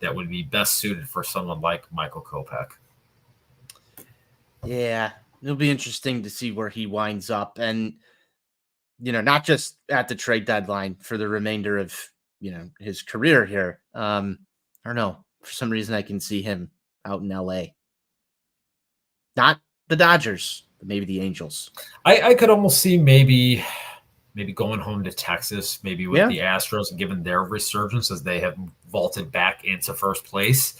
that would be best suited for someone like Michael Kopech. Yeah, it'll be interesting to see where he winds up. And, not just at the trade deadline for the remainder of, his career here. I don't know. For some reason, I can see him out in LA. Not the Dodgers, but maybe the Angels. I could almost see maybe going home to Texas, maybe with the Astros, given their resurgence as they have vaulted back into first place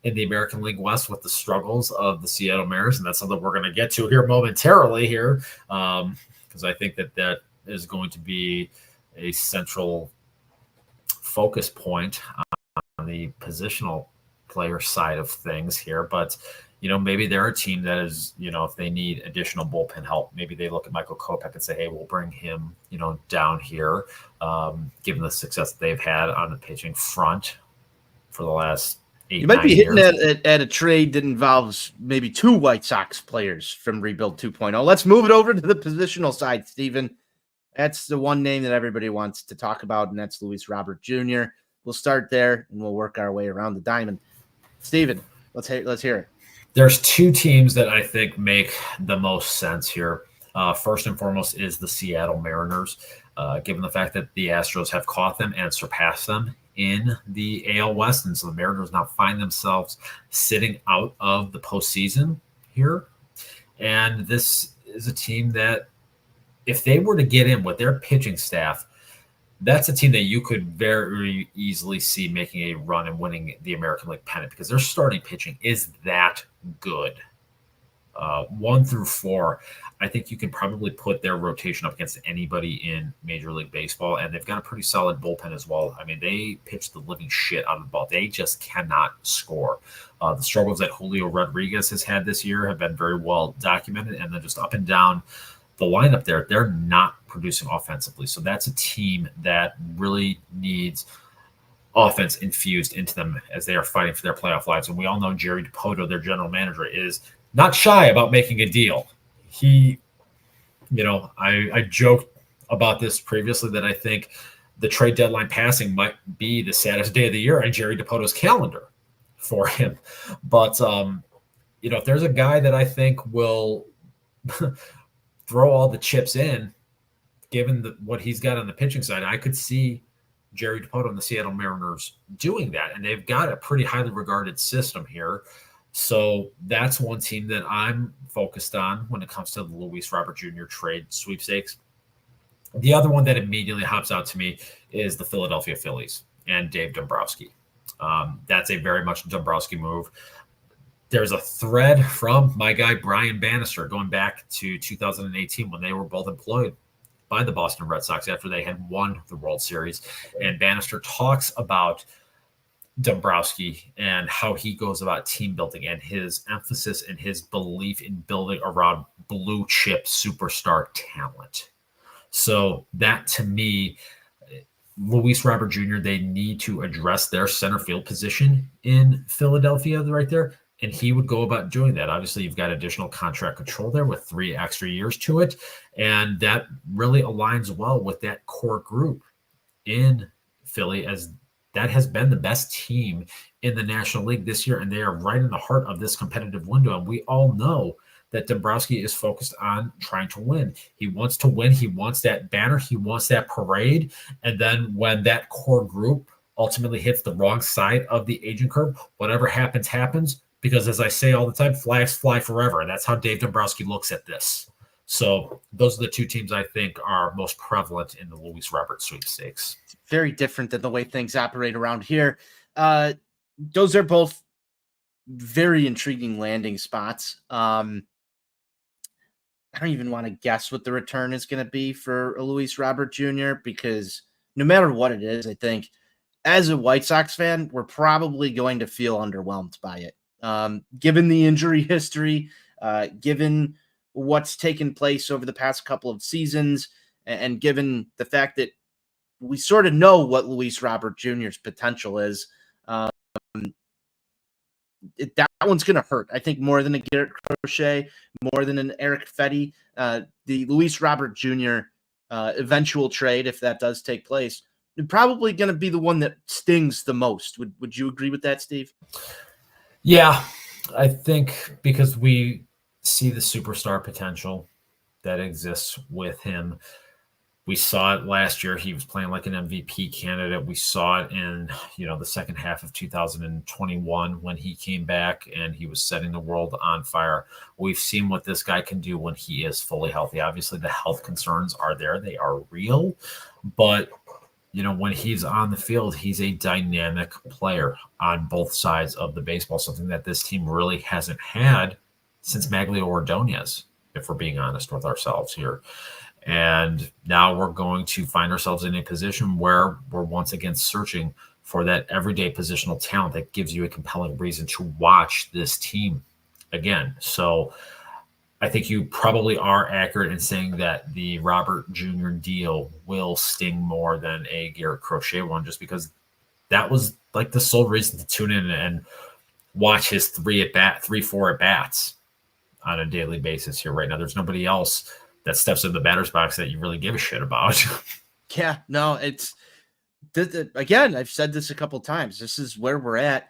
in the American League West with the struggles of the Seattle Mariners. And that's something we're going to get to here momentarily here, because I think that is going to be a central focus point on the positional player side of things here. But maybe they're a team that is, if they need additional bullpen help, maybe they look at Michael Kopech and say, hey, we'll bring him, down here, given the success that they've had on the pitching front for the last 8 years. You might be hitting at a trade that involves maybe 2 White Sox players from Rebuild 2.0. Let's move it over to the positional side, Steven. That's the one name that everybody wants to talk about, and that's Luis Robert Jr. We'll start there, and we'll work our way around the diamond. Steven, let's hear it. There's 2 teams that I think make the most sense here. First and foremost is the Seattle Mariners, given the fact that the Astros have caught them and surpassed them in the AL West. And so the Mariners now find themselves sitting out of the postseason here. And this is a team that, if they were to get in with their pitching staff, that's a team that you could very easily see making a run and winning the American League pennant, because their starting pitching is that good. 1 through 4, I think you can probably put their rotation up against anybody in Major League Baseball, and they've got a pretty solid bullpen as well. I mean, they pitch the living shit out of the ball. They just cannot score. The struggles that Julio Rodriguez has had this year have been very well documented, and then just up and down the lineup there, they're not producing offensively. So that's a team that really needs offense infused into them as they are fighting for their playoff lives. And we all know Jerry DiPoto, their general manager, is not shy about making a deal. He, I joked about this previously that I think the trade deadline passing might be the saddest day of the year on Jerry DiPoto's calendar for him. But, if there's a guy that I think will throw all the chips in, given what he's got on the pitching side, I could see Jerry DiPoto and the Seattle Mariners doing that. And they've got a pretty highly regarded system here. So that's one team that I'm focused on when it comes to the Luis Robert Jr. trade sweepstakes. The other one that immediately hops out to me is the Philadelphia Phillies and Dave Dombrowski. That's a very much Dombrowski move. There's a thread from my guy Brian Bannister going back to 2018 when they were both employed by the Boston Red Sox after they had won the World Series. And Bannister talks about Dombrowski and how he goes about team building and his emphasis and his belief in building around blue chip superstar talent. So that, to me, Luis Robert Jr., they need to address their center field position in Philadelphia right there. And he would go about doing that. Obviously, you've got additional contract control there with 3 extra years to it. And that really aligns well with that core group in Philly, as that has been the best team in the National League this year. And they are right in the heart of this competitive window. And we all know that Dombrowski is focused on trying to win. He wants to win. He wants that banner. He wants that parade. And then when that core group ultimately hits the wrong side of the aging curve, whatever happens, happens. Because as I say all the time, flags fly forever. And that's how Dave Dombrowski looks at this. So those are the 2 teams I think are most prevalent in the Luis Robert sweepstakes. Very different than the way things operate around here. Those are both very intriguing landing spots. I don't even want to guess what the return is going to be for Luis Robert Jr. because no matter what it is, I think as a White Sox fan, we're probably going to feel underwhelmed by it. Given the injury history, given what's taken place over the past couple of seasons, and given the fact that we sort of know what Luis Robert Jr.'s potential is, that one's going to hurt. I think more than a Garrett Crochet, more than an Eric Fetty, the Luis Robert Jr. Eventual trade, if that does take place, probably going to be the one that stings the most. Would you agree with that, Steve? Yeah, I think because we see the superstar potential that exists with him. We saw it last year. He was playing like an MVP candidate. We saw it in, the second half of 2021 when he came back and he was setting the world on fire. We've seen what this guy can do when he is fully healthy. Obviously, the health concerns are there. They are real. But, when he's on the field, he's a dynamic player on both sides of the baseball, something that this team really hasn't had since Maglio Ordonez, if we're being honest with ourselves here. And now we're going to find ourselves in a position where we're once again searching for that everyday positional talent that gives you a compelling reason to watch this team again. So I think you probably are accurate in saying that the Robert Jr. deal will sting more than a Garrett Crochet one, just because that was like the sole reason to tune in and watch his 3-4 at bats on a daily basis here right now. There's nobody else that steps in the batter's box that you really give a shit about. Yeah, no, it's again, I've said this a couple of times. This is where we're at.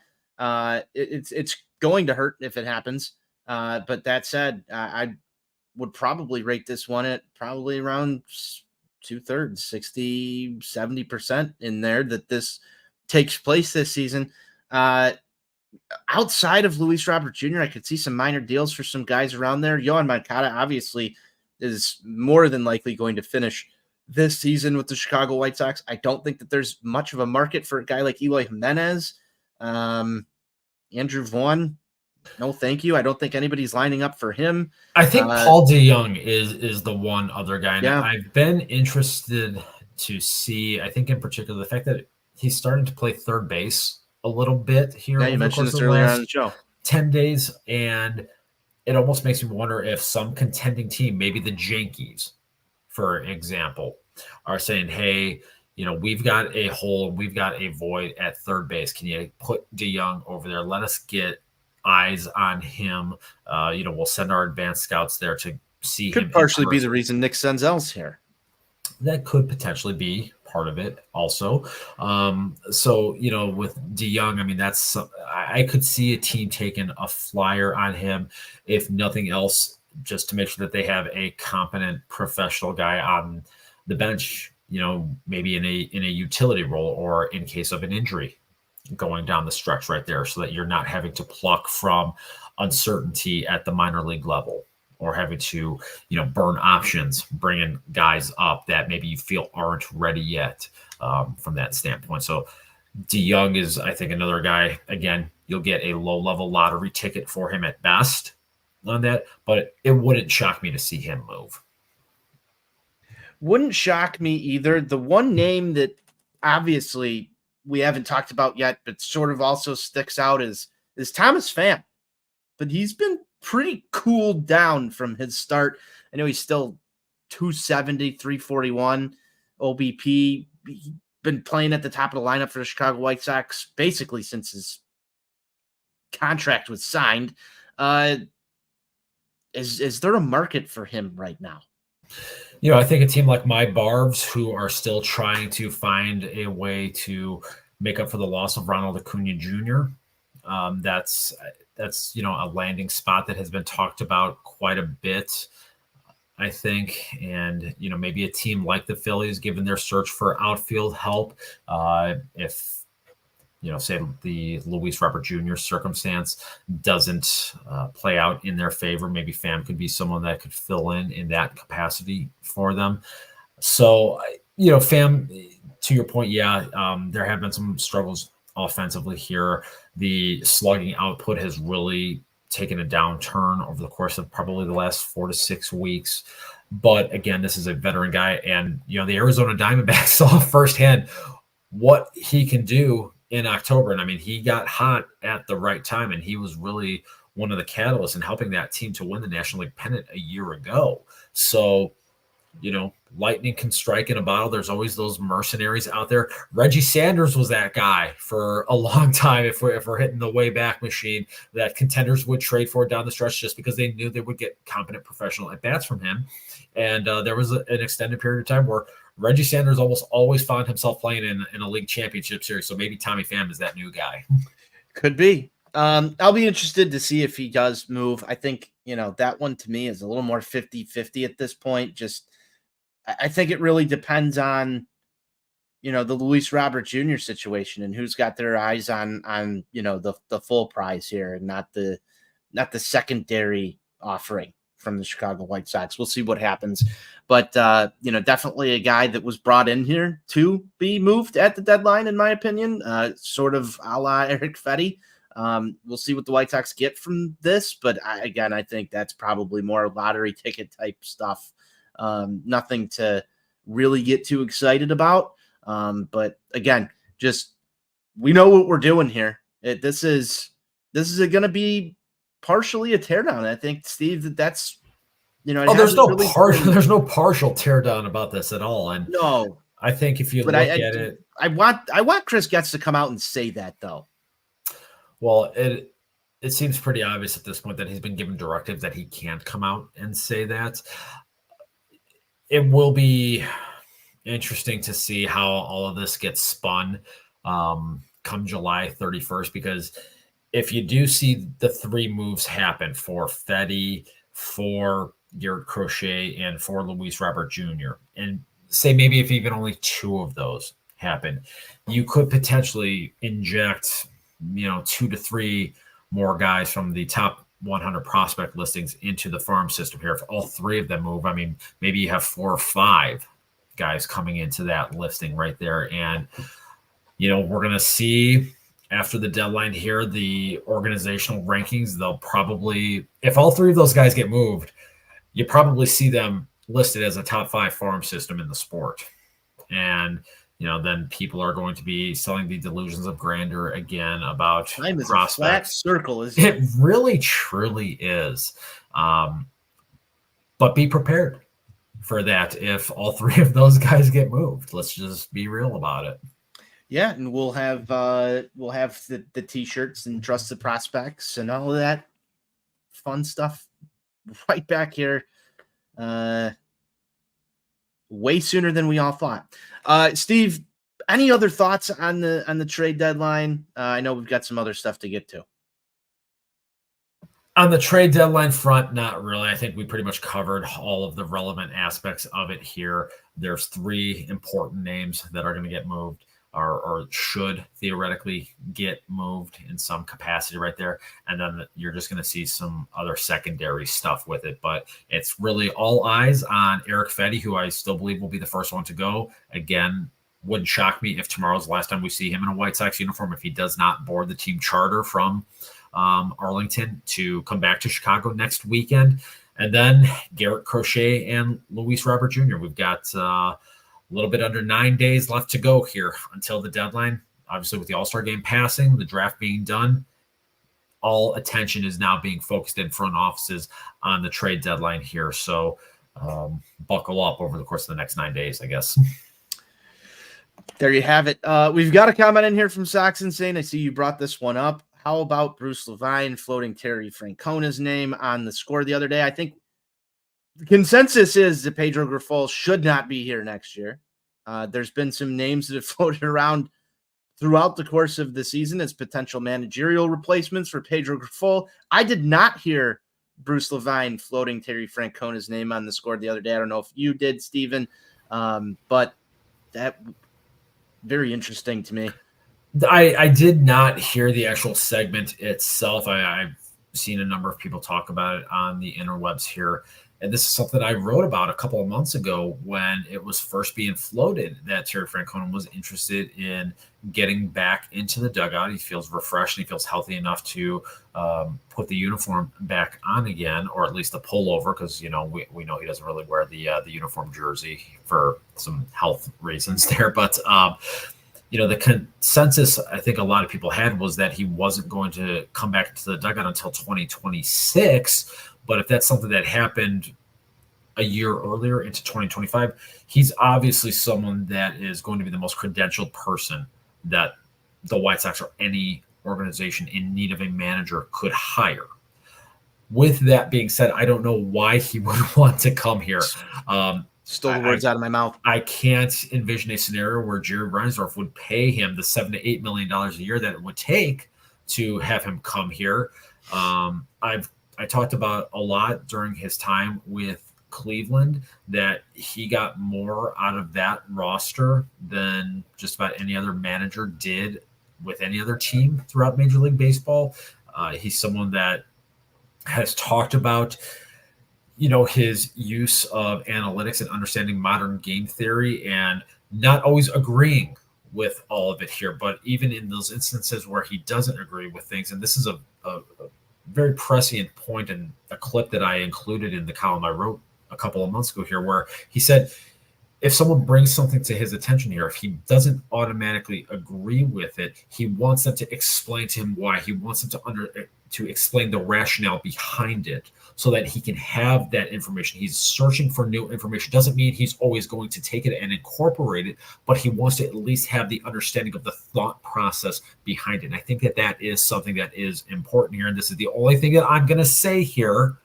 It's going to hurt if it happens. But that said, I would probably rate this one at probably around 2/3, 60, 70% in there that this takes place this season. Outside of Luis Robert Jr., I could see some minor deals for some guys around there. Yohan Moncada obviously is more than likely going to finish this season with the Chicago White Sox. I don't think that there's much of a market for a guy like Eloy Jimenez. Andrew Vaughn, No, thank you. I don't think anybody's lining up for him. I think Paul DeYoung is the one other guy, and Yeah. I've been interested to see. I think in particular the fact that he's starting to play third base a little bit here Yeah, you over the mentioned course this of the earlier on the last show. 10 days, and it almost makes me wonder if some contending team, maybe the Yankees, for example, are saying, "Hey, we've got a hole, we've got a void at third base. Can you put DeYoung over there? Let us get eyes on him. We'll send our advanced scouts there to see him Could in partially be the person." reason Nick Senzel's here. That could potentially be part of it also. So, with DeYoung, I mean, I could see a team taking a flyer on him, if nothing else, just to make sure that they have a competent professional guy on the bench, maybe in a utility role or in case of an injury going down the stretch right there, so that you're not having to pluck from uncertainty at the minor league level, or having to, burn options, bringing guys up that maybe you feel aren't ready yet, from that standpoint. So DeYoung is, I think, another guy. Again, you'll get a low-level lottery ticket for him at best on that, but it wouldn't shock me to see him move. Wouldn't shock me either. The one name that obviously we haven't talked about yet, but sort of also sticks out is Thomas Pham. But he's been pretty cooled down from his start. I know he's still 270, 341 OBP. He's been playing at the top of the lineup for the Chicago White Sox basically since his contract was signed. Uh, is there a market for him right now? I think a team like my Barbs, who are still trying to find a way to make up for the loss of Ronald Acuna Jr., that's a landing spot that has been talked about quite a bit, I think. And maybe a team like the Phillies, given their search for outfield help, if say the Luis Robert Jr. circumstance doesn't play out in their favor, maybe Pham could be someone that could fill in that capacity for them. So, Pham, to your point, yeah, there have been some struggles offensively here. The slugging output has really taken a downturn over the course of probably the last 4 to 6 weeks. But again, this is a veteran guy, and the Arizona Diamondbacks saw firsthand what he can do in October. And I mean, he got hot at the right time, and he was really one of the catalysts in helping that team to win the National League pennant a year ago. So, lightning can strike in a bottle. There's always those mercenaries out there. Reggie Sanders was that guy for a long time. If we're hitting the way back machine, that contenders would trade for down the stretch just because they knew they would get competent professional at bats from him. And there was an extended period of time where Reggie Sanders almost always found himself playing in a league championship series. So maybe Tommy Pham is that new guy. Could be. I'll be interested to see if he does move. I think, that one to me is a little more 50-50 at this point. Just, I think it really depends on, the Luis Robert Jr. situation and who's got their eyes on, the full prize here and not the secondary offering from the Chicago White Sox. We'll see what happens. But, definitely a guy that was brought in here to be moved at the deadline, in my opinion, sort of a la Eric Fetty. We'll see what the White Sox get from this. But I think that's probably more lottery ticket type stuff. Nothing to really get too excited about. But again, just we know what we're doing here. This is going to be partially a teardown. I think, Steve, that's There's no really there's no partial teardown about this at all. And no, I think if you but look at it, I want Chris Getz to come out and say that though. Well, it seems pretty obvious at this point that he's been given directives that he can't come out and say that. It will be interesting to see how all of this gets spun come July 31st, because if you do see the 3 moves happen for Fetty, for Garrett Crochet, and for Luis Robert Jr., and say maybe if even only 2 of those happen, you could potentially inject 2 to 3 more guys from the top 100 prospect listings into the farm system here. If all 3 of them move, I mean, maybe you have 4 or 5 guys coming into that listing right there. And, we're going to see after the deadline here, the organizational rankings, they'll probably, if all three of those guys get moved, you probably see them listed as a top 5 farm system in the sport. And, then people are going to be selling the delusions of grandeur again about Time is prospects. A flat circle, isn't it? It really, truly is. But be prepared for that if all three of those guys get moved. Let's just be real about it. Yeah, and we'll have the t-shirts and trust the prospects and all of that fun stuff right back here way sooner than we all thought. Steve, any other thoughts on the trade deadline? I know we've got some other stuff to get to. On the trade deadline front, not really. I think we pretty much covered all of the relevant aspects of it here. There's 3 important names that are going to get moved or should theoretically get moved in some capacity right there. And then you're just going to see some other secondary stuff with it. But it's really all eyes on Eric Fedde, who I still believe will be the first one to go. Again, wouldn't shock me if tomorrow's the last time we see him in a White Sox uniform, if he does not board the team charter from Arlington to come back to Chicago next weekend. And then Garrett Crochet and Luis Robert Jr. We've got a little bit under 9 days left to go here until the deadline. Obviously, with the All-Star game passing, the draft being done, all attention is now being focused in front offices on the trade deadline here. So buckle up over the course of the next 9 days, I guess. There you have it. We've got a comment in here from Sox Insane. I see you brought this one up. How about Bruce Levine floating Terry Francona's name on the score the other day? I think the consensus is that Pedro Grifol should not be here next year. There's been some names that have floated around throughout the course of the season as potential managerial replacements for Pedro Grifol. I did not hear Bruce Levine floating Terry Francona's name on the score the other day. I don't know if you did, Steven, but that very interesting to me. I did not hear the actual segment itself. I've seen a number of people talk about it on the interwebs here. And this is something I wrote about a couple of months ago when it was first being floated that Terry Francona was interested in getting back into the dugout. He feels refreshed and he feels healthy enough to put the uniform back on again, or at least the pullover, because, we know he doesn't really wear the uniform jersey for some health reasons there. But the consensus I think a lot of people had was that he wasn't going to come back to the dugout until 2026. But if that's something that happened a year earlier into 2025, he's obviously someone that is going to be the most credentialed person that the White Sox or any organization in need of a manager could hire. With that being said, I don't know why he would want to come here. Stole the words out of my mouth. I can't envision a scenario where Jerry Reinsdorf would pay him the $7 to $8 million a year that it would take to have him come here. I talked about a lot during his time with Cleveland that he got more out of that roster than just about any other manager did with any other team throughout Major League Baseball. He's someone that has talked about his use of analytics and understanding modern game theory and not always agreeing with all of it here. But even in those instances where he doesn't agree with things, and this is a very prescient point in a clip that I included in the column I wrote a couple of months ago here, where he said, if someone brings something to his attention here, if he doesn't automatically agree with it, he wants them to explain to him why. He wants them to explain the rationale behind it so that he can have that information. He's searching for new information. Doesn't mean he's always going to take it and incorporate it, but he wants to at least have the understanding of the thought process behind it. And I think that is something that is important here. And this is the only thing that I'm going to say here.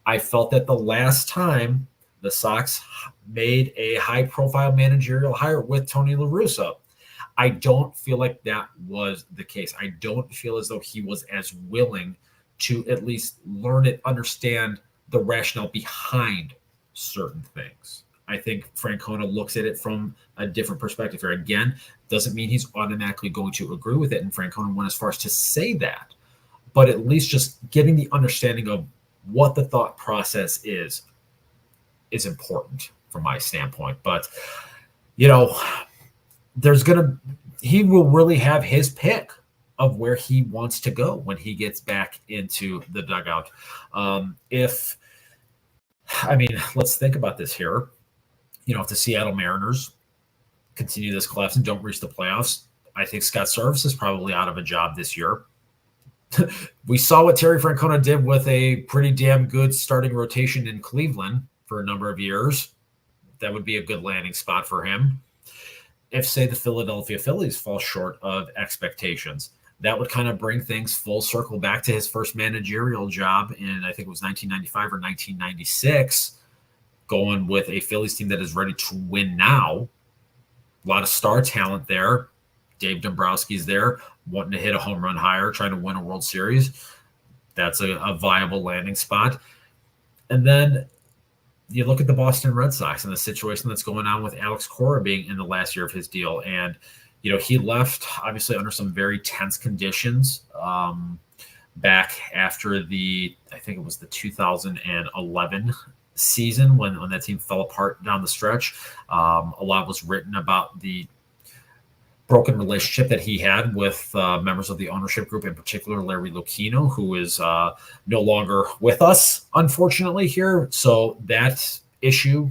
I felt that the last time the Sox made a high-profile managerial hire with Tony La Russa, I don't feel like that was the case. I don't feel as though he was as willing to at least learn and understand the rationale behind certain things. I think Francona looks at it from a different perspective here. Again, doesn't mean he's automatically going to agree with it, and Francona went as far as to say that. But at least just getting the understanding of what the thought process is important from my standpoint. But, he will really have his pick of where he wants to go when he gets back into the dugout. Let's think about this here. If the Seattle Mariners continue this collapse and don't reach the playoffs, I think Scott Service is probably out of a job this year. We saw what Terry Francona did with a pretty damn good starting rotation in Cleveland for a number of years. That would be a good landing spot for him. If, say, the Philadelphia Phillies fall short of expectations, that would kind of bring things full circle back to his first managerial job in, I think it was 1995 or 1996, going with a Phillies team that is ready to win now. A lot of star talent there. Dave Dombrowski's there, wanting to hit a home run higher, trying to win a World Series. That's a viable landing spot. And then you look at the Boston Red Sox and the situation that's going on with Alex Cora being in the last year of his deal. And, he left obviously under some very tense conditions back after I think it was the 2011 season when that team fell apart down the stretch. A lot was written about the broken relationship that he had with members of the ownership group, in particular Larry Lucchino, who is no longer with us, unfortunately, here. So that issue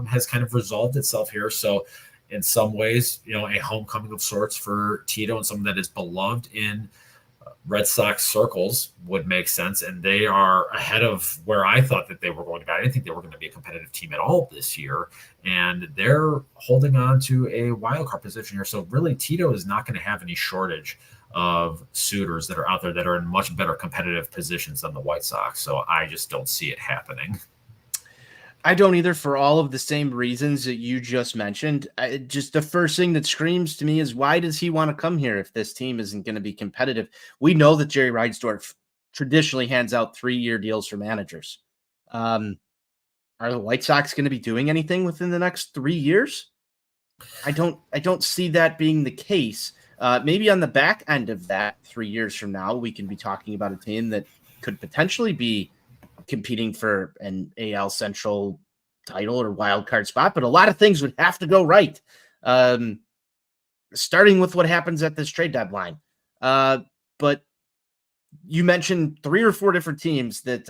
has kind of resolved itself here. So in some ways, a homecoming of sorts for Tito and someone that is beloved in Red Sox circles would make sense. And they are ahead of where I thought that they were going to be. I didn't think they were going to be a competitive team at all this year. And they're holding on to a wild card position here. So really, Tito is not going to have any shortage of suitors that are out there that are in much better competitive positions than the White Sox. So I just don't see it happening. I don't either, for all of the same reasons that you just mentioned. Just the first thing that screams to me is, why does he want to come here if this team isn't going to be competitive? We know that Jerry Reinsdorf traditionally hands out 3-year deals for managers. Are the White Sox going to be doing anything within the next 3 years? I don't see that being the case. Maybe on the back end of that, 3 years from now, we can be talking about a team that could potentially be competing for an AL Central title or wild card spot, but a lot of things would have to go right. Starting with what happens at this trade deadline. But you mentioned 3 or 4 different teams that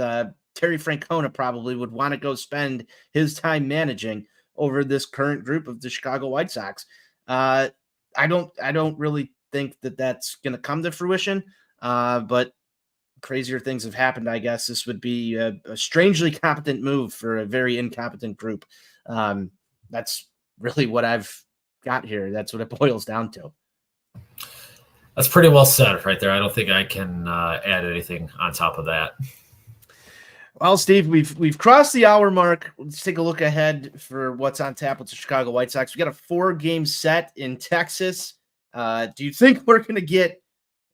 Terry Francona probably would want to go spend his time managing over this current group of the Chicago White Sox. I don't really think that that's going to come to fruition, but crazier things have happened. I guess this would be a strangely competent move for a very incompetent group. That's really what I've got here. That's what it boils down to. That's pretty well said right there. I don't think I can add anything on top of that. Well, Steve, we've crossed the hour mark. Let's take a look ahead for what's on tap with the Chicago White Sox. We got a 4-game set in Texas. Do you think we're going to get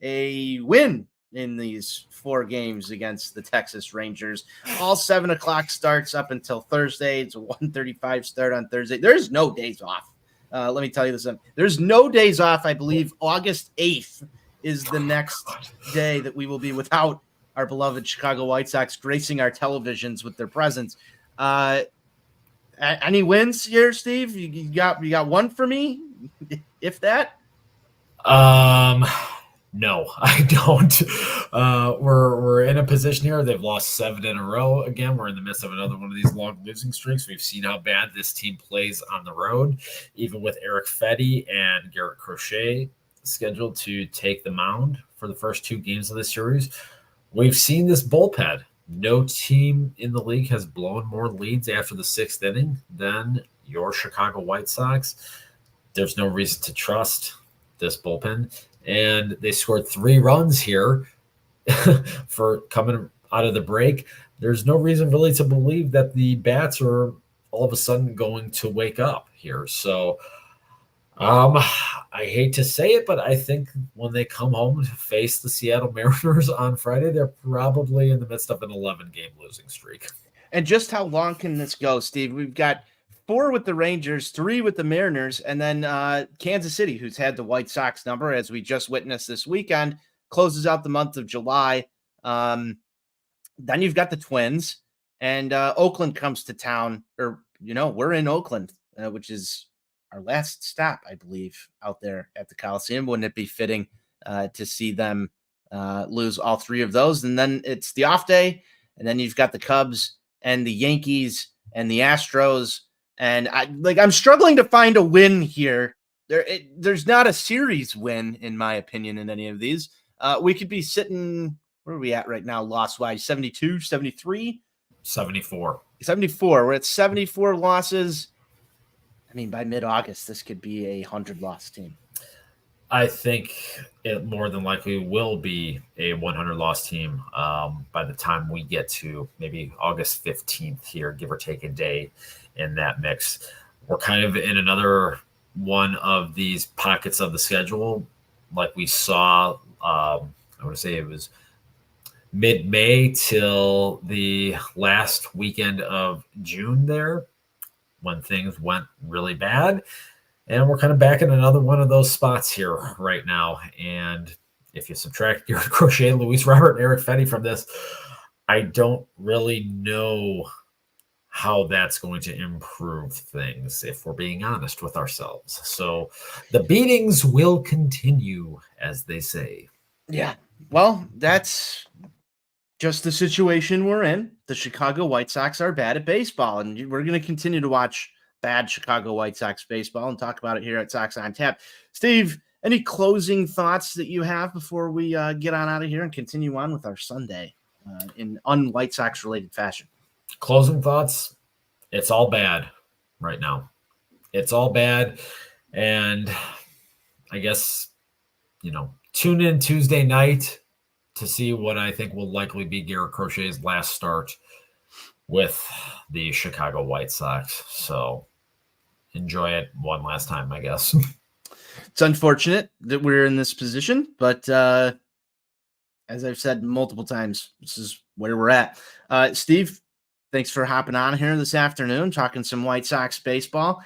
a win in these 4 games against the Texas Rangers? All 7:00 starts up until Thursday. It's a 1:35 start on Thursday. There's no days off. Let me tell you this. There's no days off. I believe August 8th is the next day that we will be without our beloved Chicago White Sox gracing our televisions with their presence. Any wins here, Steve? You got one for me, if that? No, I don't. We're in a position here. They've lost 7 in a row. Again, we're in the midst of another one of these long losing streaks. We've seen how bad this team plays on the road, even with Eric Fetty and Garrett Crochet scheduled to take the mound for the first 2 games of the series. We've seen this bullpen. No team in the league has blown more leads after the 6th inning than your Chicago White Sox. There's no reason to trust this bullpen. And they scored 3 runs here for coming out of the break. There's no reason really to believe that the bats are all of a sudden going to wake up here. So I hate to say it, but I think when they come home to face the Seattle Mariners on Friday, they're probably in the midst of an 11-game losing streak. And just how long can this go, Steve? We've got 4 with the Rangers, 3 with the Mariners, and then Kansas City, who's had the White Sox number, as we just witnessed this weekend, closes out the month of July. Then you've got the Twins, and Oakland comes to town, or, we're in Oakland, which is our last stop, I believe, out there at the Coliseum. Wouldn't it be fitting to see them lose all three of those. And then it's the off day, and then you've got the Cubs and the Yankees and the Astros. And I'm struggling to find a win here. There's not a series win, in my opinion, in any of these. We could be sitting, where are we at right now, loss-wise? 72, 73? 74. 74. We're at 74 losses. I mean, by mid-August, this could be a 100-loss team. I think it more than likely will be a 100-loss team by the time we get to maybe August 15th here, give or take a day in that mix. We're kind of in another one of these pockets of the schedule like we saw, I want to say it was mid-May till the last weekend of June there when things went really bad. And we're kind of back in another one of those spots here right now. And if you subtract Garrett Crochet, Luis Robert, and Eric Fetty from this, I don't really know how that's going to improve things, if we're being honest with ourselves. So the beatings will continue, as they say. Yeah. Well, that's just the situation we're in. The Chicago White Sox are bad at baseball, and we're going to continue to watch bad Chicago White Sox baseball and talk about it here at Sox on Tap. Steve, any closing thoughts that you have before we get on out of here and continue on with our Sunday in un-White Sox related fashion? Closing thoughts. It's all bad right now. It's all bad. And I guess, tune in Tuesday night to see what I think will likely be Garrett Crochet's last start with the Chicago White Sox. So enjoy it one last time, I guess. It's unfortunate that we're in this position, but as I've said multiple times, this is where we're at. Steve, thanks for hopping on here this afternoon, talking some White Sox baseball.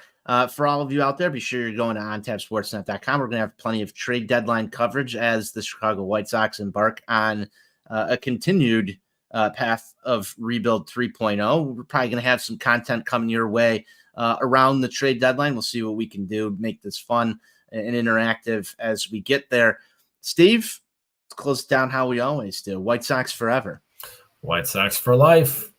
For all of you out there, be sure you're going to ontapsportsnet.com. We're going to have plenty of trade deadline coverage as the Chicago White Sox embark on a continued path of rebuild 3.0. We're probably going to have some content coming your way around the trade deadline. We'll see what we can do to make this fun and interactive as we get there. Steve, let's close it down how we always do. White Sox forever. White Sox for life.